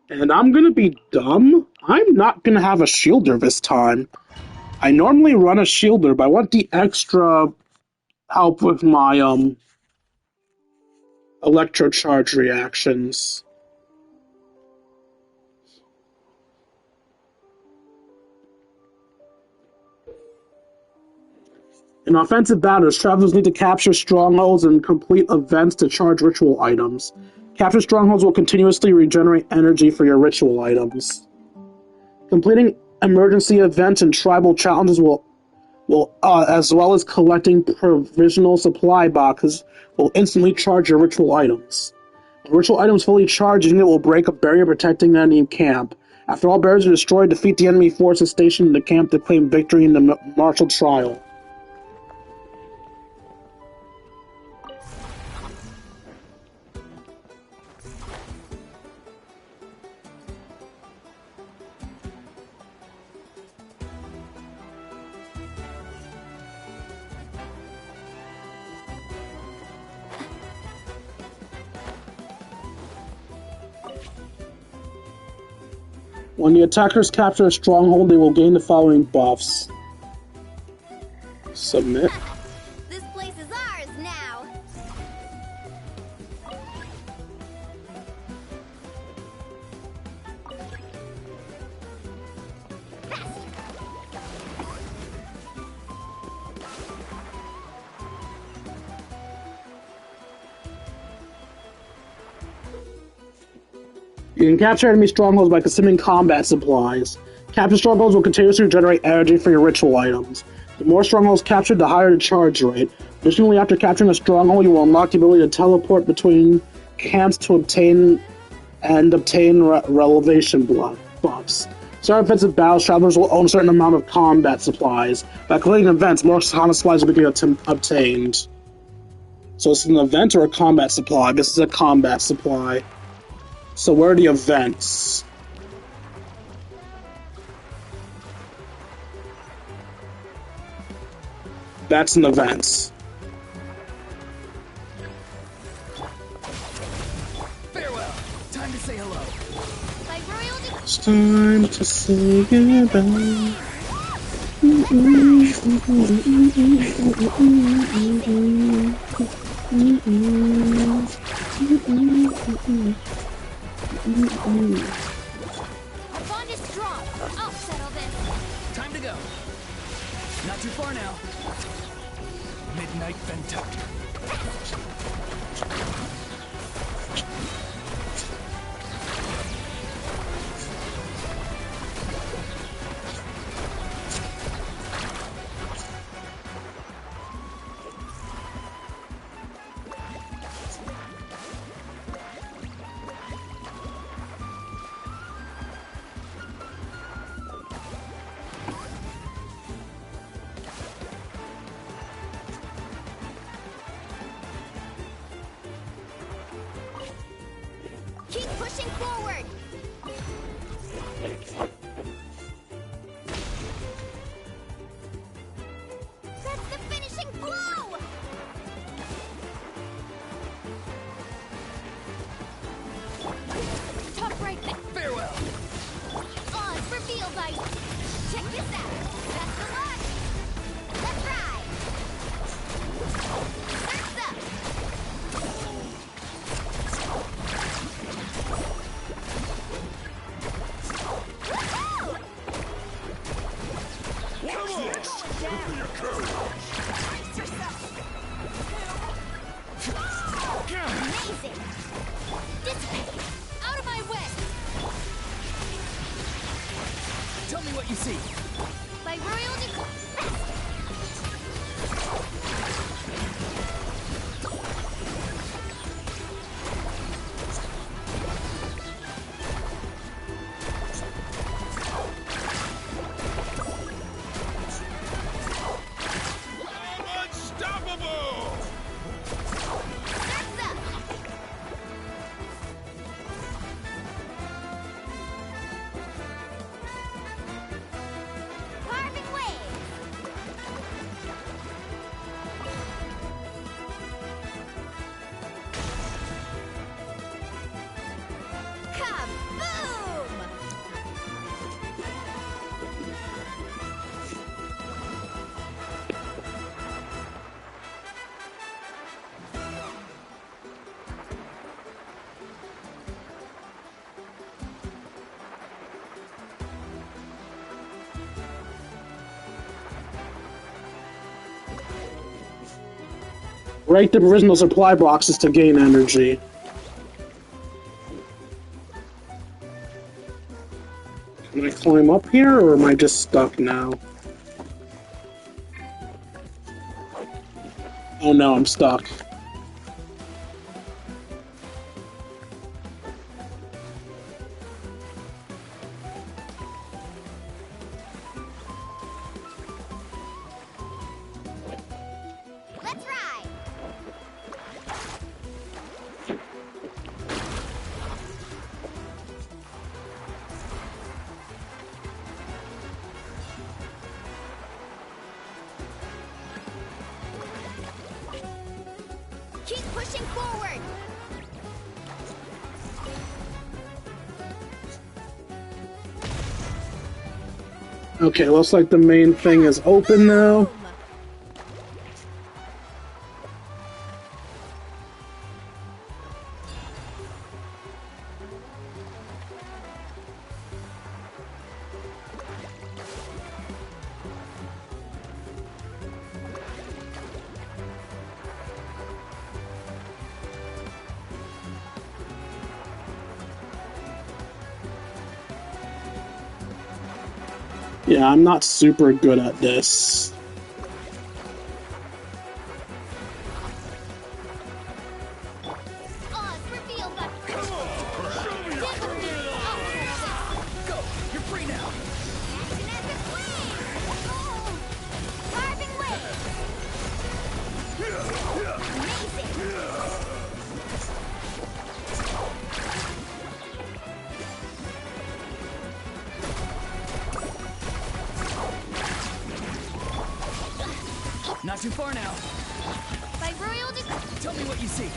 And I'm gonna be dumb. I'm not gonna have a shielder this time. I normally run a shielder, but I want the extra help with my electrocharge reactions. In offensive battles, travelers need to capture strongholds and complete events to charge ritual items. Capture strongholds will continuously regenerate energy for your ritual items. Completing emergency events and tribal challenges will as well as collecting provisional supply boxes, will instantly charge your ritual items. When ritual items fully charged, it will break a barrier protecting the enemy camp. After all barriers are destroyed, defeat the enemy forces stationed in the camp to claim victory in the martial trial. When the attackers capture a stronghold, they will gain the following buffs. Submit. This place is ours now. You can capture enemy strongholds by consuming combat supplies. Capture strongholds will continuously generate energy for your ritual items. The more strongholds captured, the higher the charge rate. Additionally, after capturing a stronghold, you will unlock the ability to teleport between camps to obtain relevation buffs. Certain offensive battles, travelers will own a certain amount of combat supplies. By completing events, more combat supplies will be obtained. So it's an event or a combat supply? This is a combat supply. So where are the events? That's an event. Farewell. Time to say hello. By royalty. It's time to say goodbye. Our bond is strong. I'll settle this. Time to go. Not too far now. Midnight Vento. pushing forward. That's the finishing blow. Top right there. Farewell. Odds revealed by. Check this out. That's the luck. Let's ride. Surf's up. Woohoo! What's this? Open your courage. Brace yourself. Amazing. Dissipate. Out of my way. Tell me what you see. By royal decree. Unstoppable! Surf's up. Carving waves. Kaboom! Break the provisional supply boxes to gain energy. Can I climb up here, or am I just stuck now? Oh no, I'm stuck. Let's ride. Keep pushing forward. Okay, looks like the main thing is open now. Yeah, I'm not super good at this. Odds revealed by. Go. You're free now. Action epic wave. Oh. Carving wave. Amazing. Not too far now. By royal decree. Tell me what you see.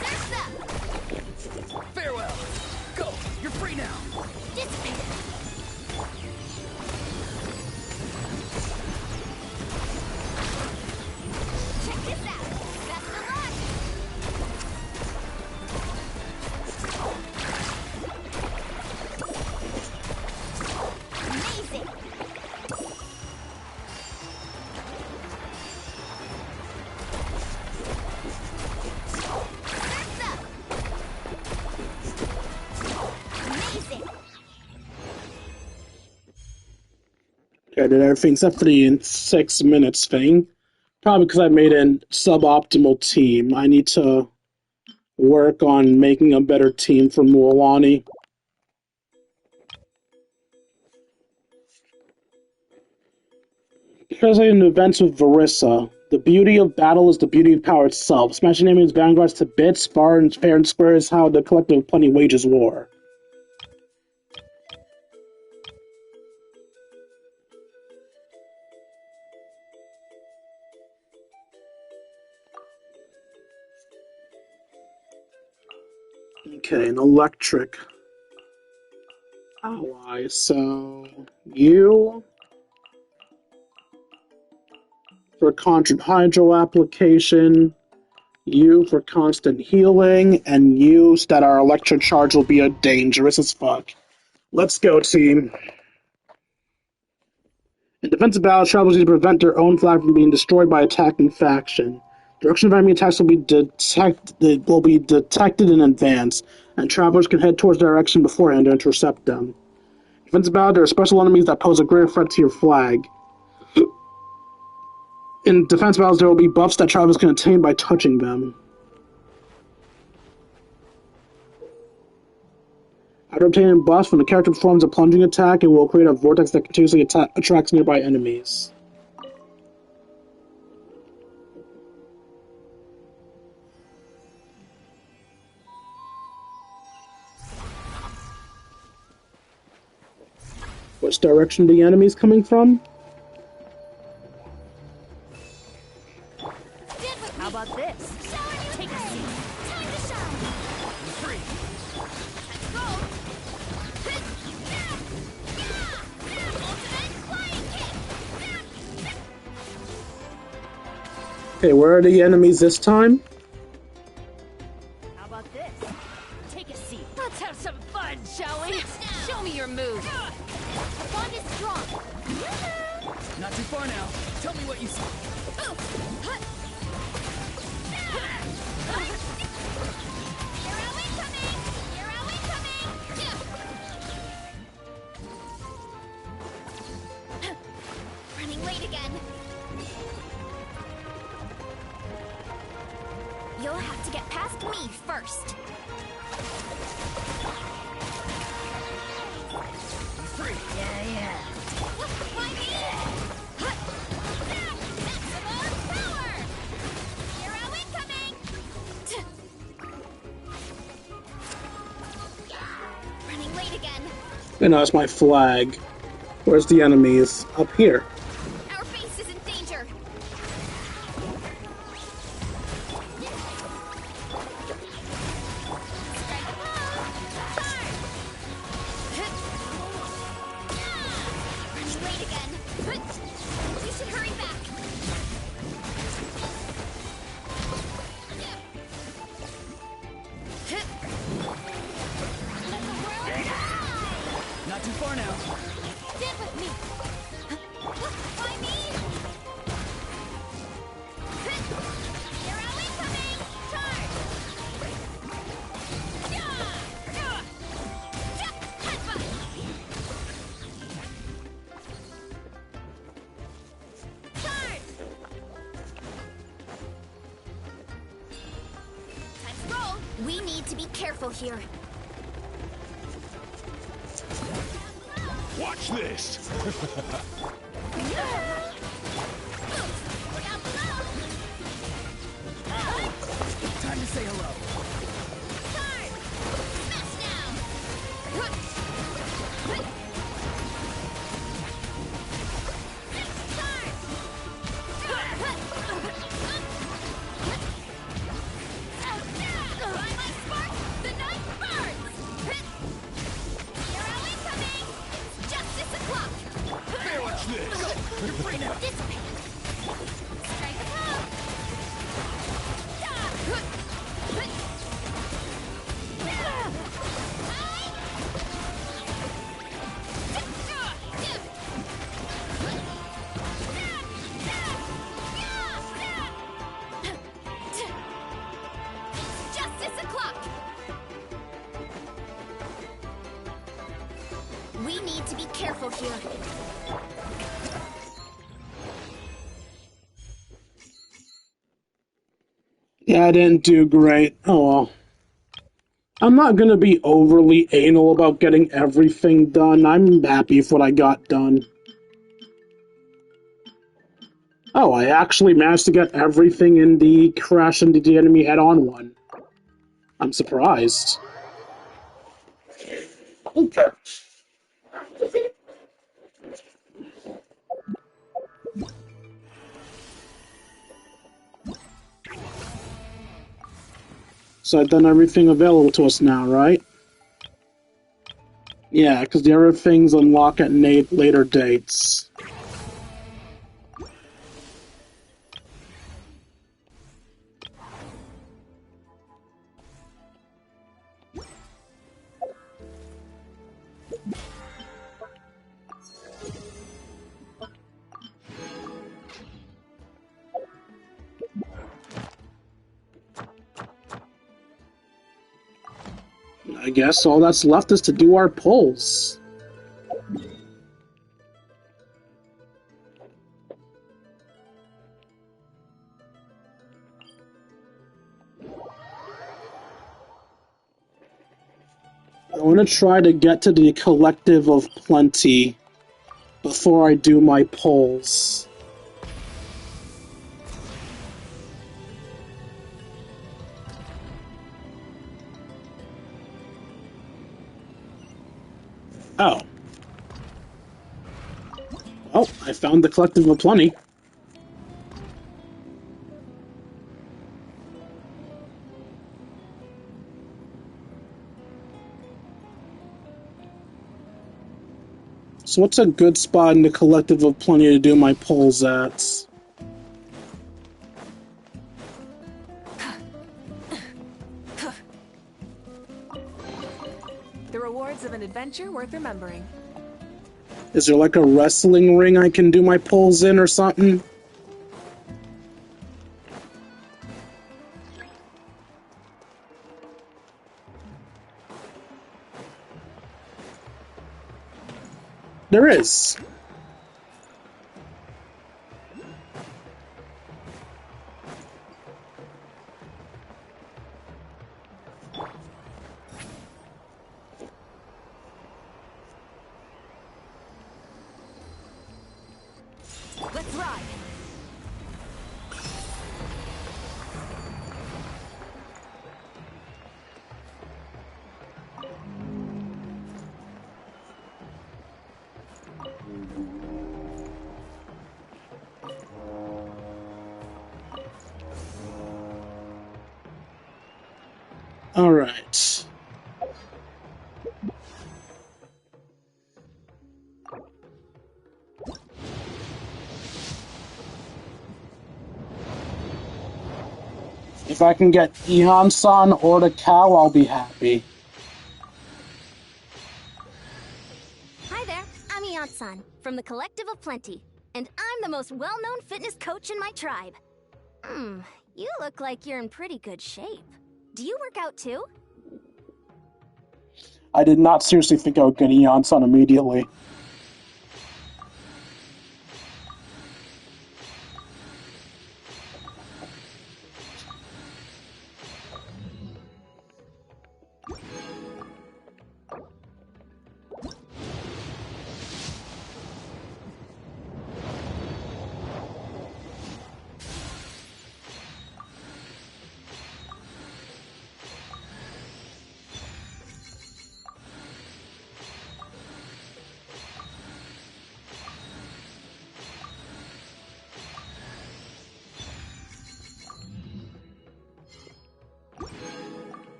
Surf's up. Farewell. Go. You're free now. Dissipate. Check this out. Best of luck. Amazing. Surf's up. Amazing. Okay, I did everything except for the in 6 minutes thing. Probably because I made a suboptimal team. I need to work on making a better team for Mualani. Translating events with Varissa. The beauty of battle is the beauty of power itself. Smashing enemies' vanguards to bits, fair and square is how the collective plenty wages war. Okay, an electric ally. So you for constant hydro application, you for constant healing, and you so that our electric charge will be dangerous as fuck. Let's go, team. In defensive battle, travelers need to prevent their own flag from being destroyed by attacking faction. Direction of enemy attacks will be detected in advance, and travelers can head towards the direction beforehand to intercept them. In defensive battle, there are special enemies that pose a greater threat to your flag. In defense battles, there will be buffs that travelers can attain by touching them. After obtaining buffs, when the character performs a plunging attack, it will create a vortex that continuously attracts nearby enemies. Which direction are the enemies coming from? How about this? Take a seat. Time to shine. Free. Let's go. Ultimate flying kick. Okay, where are the enemies this time? How about this? Take a seat. Let's have some fun, shall we? Show me your move. Bond is strong. Not too far now. Tell me what you see. Running late again. You'll have to get past me first. Free. Yeah. Find me! Maximum power! Hero incoming! Running late again. And that's my flag. Where's the enemies? Up here. Our base is in danger. Running late again. You should hurry back. Not too far now. Stand with me. Find me. Hero incoming. Charge. Charge. Time to roll. We need to be careful here. Watch this! Time to say hello. You're free now. Justice o'clock. We need to be careful here. Yeah, I didn't do great. Oh well. I'm not gonna be overly anal about getting everything done. I'm happy with what I got done. Oh, I actually managed to get everything in the crash into the enemy head-on one. I'm surprised. Okay. So I've done everything available to us now, right? Yeah, because the other things unlock at later dates. I guess all that's left is to do our pulls. I want to try to get to the Collective of Plenty before I do my pulls. Oh. Oh, I found the Collective of Plenty. So what's a good spot in the Collective of Plenty to do my pulls at? The rewards of an adventure worth remembering. Is there like a wrestling ring I can do my pulls in or something? There is. Let's ride. All right. If I can get Eon-san or the cow, I'll be happy. Hi there, I'm Eon-san, from the Collective of Plenty, and I'm the most well-known fitness coach in my tribe. You look like you're in pretty good shape. Do you work out too? I did not seriously think I would get Eon-san immediately.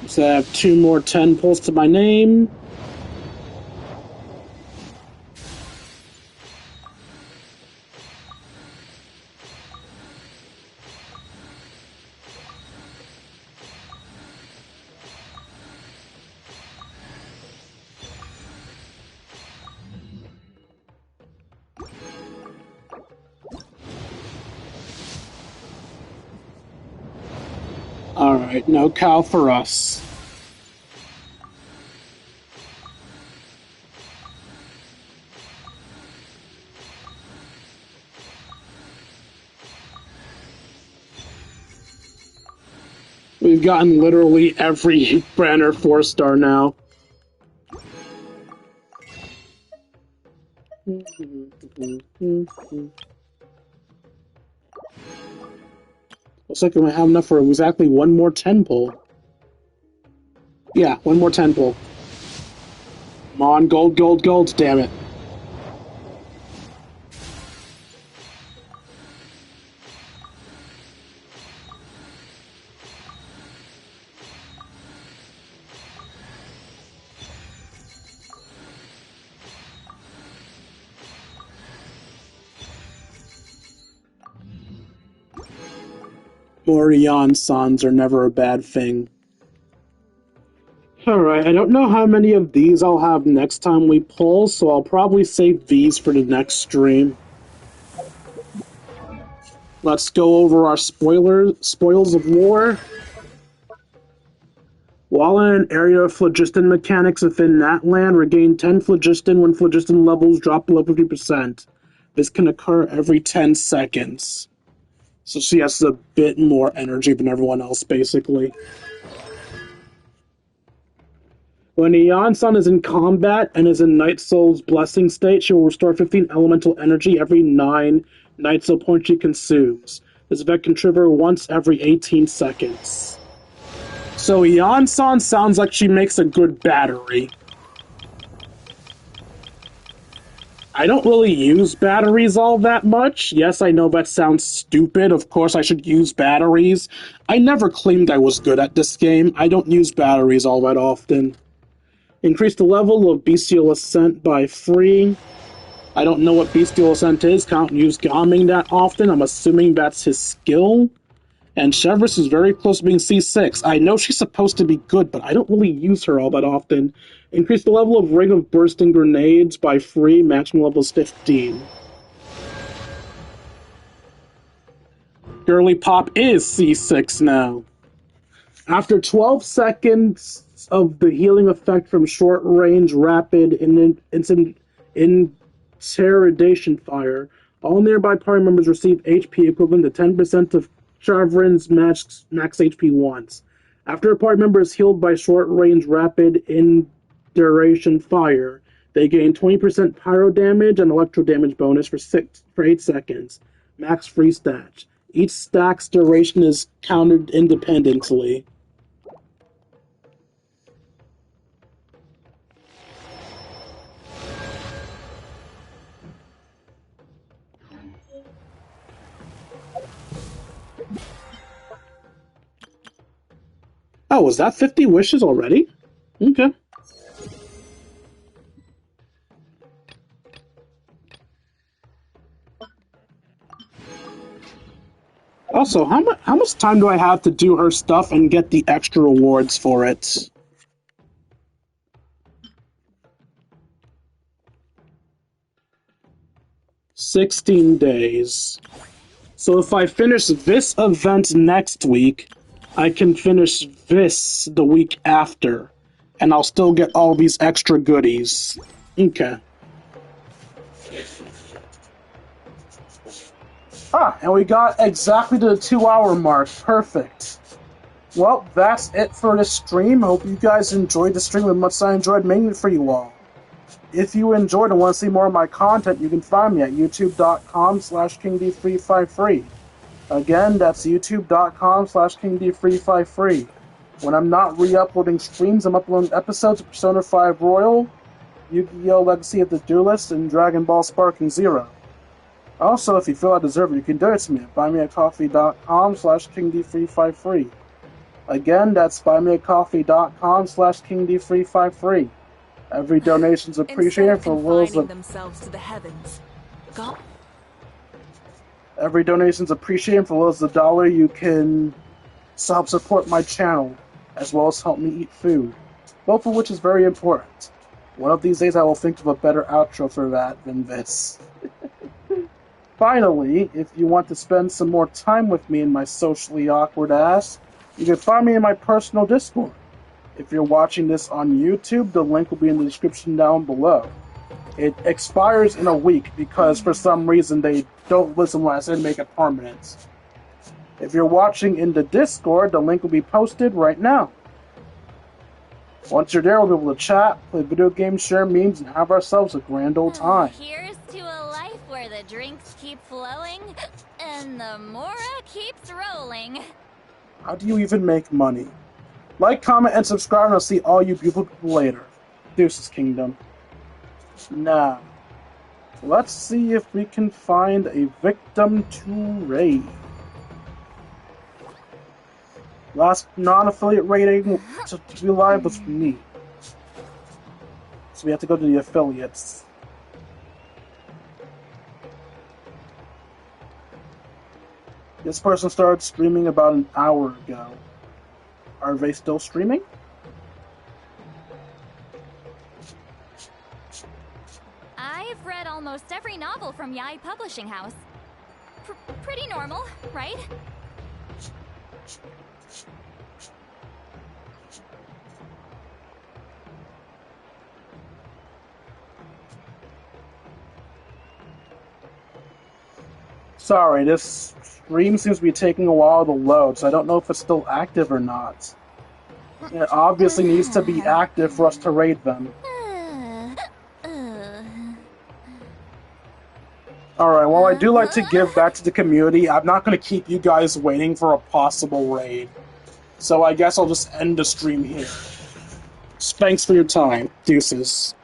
So I have 2 more 10 pulls to my name. Alright, no cow for us. We've gotten literally every banner 4-star now. Looks like we might have enough for exactly one more 10-pull. Yeah, one more 10-pull. Come on, gold, gold, gold, damn it. More Sans are never a bad thing. Alright, I don't know how many of these I'll have next time we pull, so I'll probably save these for the next stream. Let's go over our spoils of war. While in an area of phlogiston mechanics within that land, regain 10 phlogiston when phlogiston levels drop below 50%. This can occur every 10 seconds. So she has a bit more energy than everyone else, basically. When Eon-san is in combat and is in Night Soul's Blessing state, she will restore 15 elemental energy every 9 Night Soul points she consumes. This effect can trigger once every 18 seconds. So Eon-san sounds like she makes a good battery. I don't really use batteries all that much. Yes, I know that sounds stupid. Of course I should use batteries. I never claimed I was good at this game. I don't use batteries all that often. Increase the level of Bestial Ascent by 3. I don't know what Bestial Ascent is. Can't use Gaming that often. I'm assuming that's his skill. And Chevris is very close to being C6. I know she's supposed to be good, but I don't really use her all that often. Increase the level of Ring of Bursting Grenades by 3, maximum level is 15. Girly Pop is C6 now. After 12 seconds of the healing effect from short-range rapid interrogation fire, all nearby party members receive HP equivalent to 10% of Chevrin's max HP once. After a party member is healed by short-range rapid duration fire, they gain 20% pyro damage and electro damage bonus for 8 seconds. Max free stat. Each stack's duration is counted independently. Oh, was that 50 wishes already? Okay. Also, how much time do I have to do her stuff and get the extra rewards for it? $16 days. So if I finish this event next week, I can finish this the week after, and I'll still get all these extra goodies. Okay. Ah, and we got exactly to the 2-hour mark. Perfect. Well, that's it for this stream. Hope you guys enjoyed the stream as much as I enjoyed making it for you all. If you enjoyed and want to see more of my content, you can find me at youtube.com/KingD353. Again, that's youtube.com/KingD353. When I'm not re-uploading streams, I'm uploading episodes of Persona 5 Royal, Yu-Gi-Oh! Legacy of the Duelist, and Dragon Ball Sparking Zero. Also, if you feel I deserve it, you can donate to me at buymeacoffee.com/KingD353. Again, that's buymeacoffee.com/KingD353. Every donation's appreciated for wills of themselves to the heavens. God. Every donation's appreciated for wills of $1 you can help support my channel, as well as help me eat food. Both of which is very important. One of these days I will think of a better outro for that than this. Finally, if you want to spend some more time with me and my socially awkward ass, you can find me in my personal Discord. If you're watching this on YouTube, the link will be in the description down below. It expires in a week because for some reason they don't listen when I say make it permanent. If you're watching in the Discord, the link will be posted right now. Once you're there, we'll be able to chat, play video games, share memes, and have ourselves a grand old time. Here's to a life where the drinks keep flowing and the Mora keeps rolling. How do you even make money? Like, comment, and subscribe, and I'll see all you beautiful people later. Deuces, Kingdom. Now, let's see if we can find a victim to raid. Last non-affiliate rating to be live was me. So we have to go to the affiliates. This person started streaming about an hour ago. Are they still streaming? I've read almost every novel from Yai Publishing House. Pretty normal, right? Sorry, this stream seems to be taking a while to load, so I don't know if it's still active or not. It obviously needs to be active for us to raid them. Alright, well, I do like to give back to the community. I'm not going to keep you guys waiting for a possible raid. So I guess I'll just end the stream here. Thanks for your time. Deuces.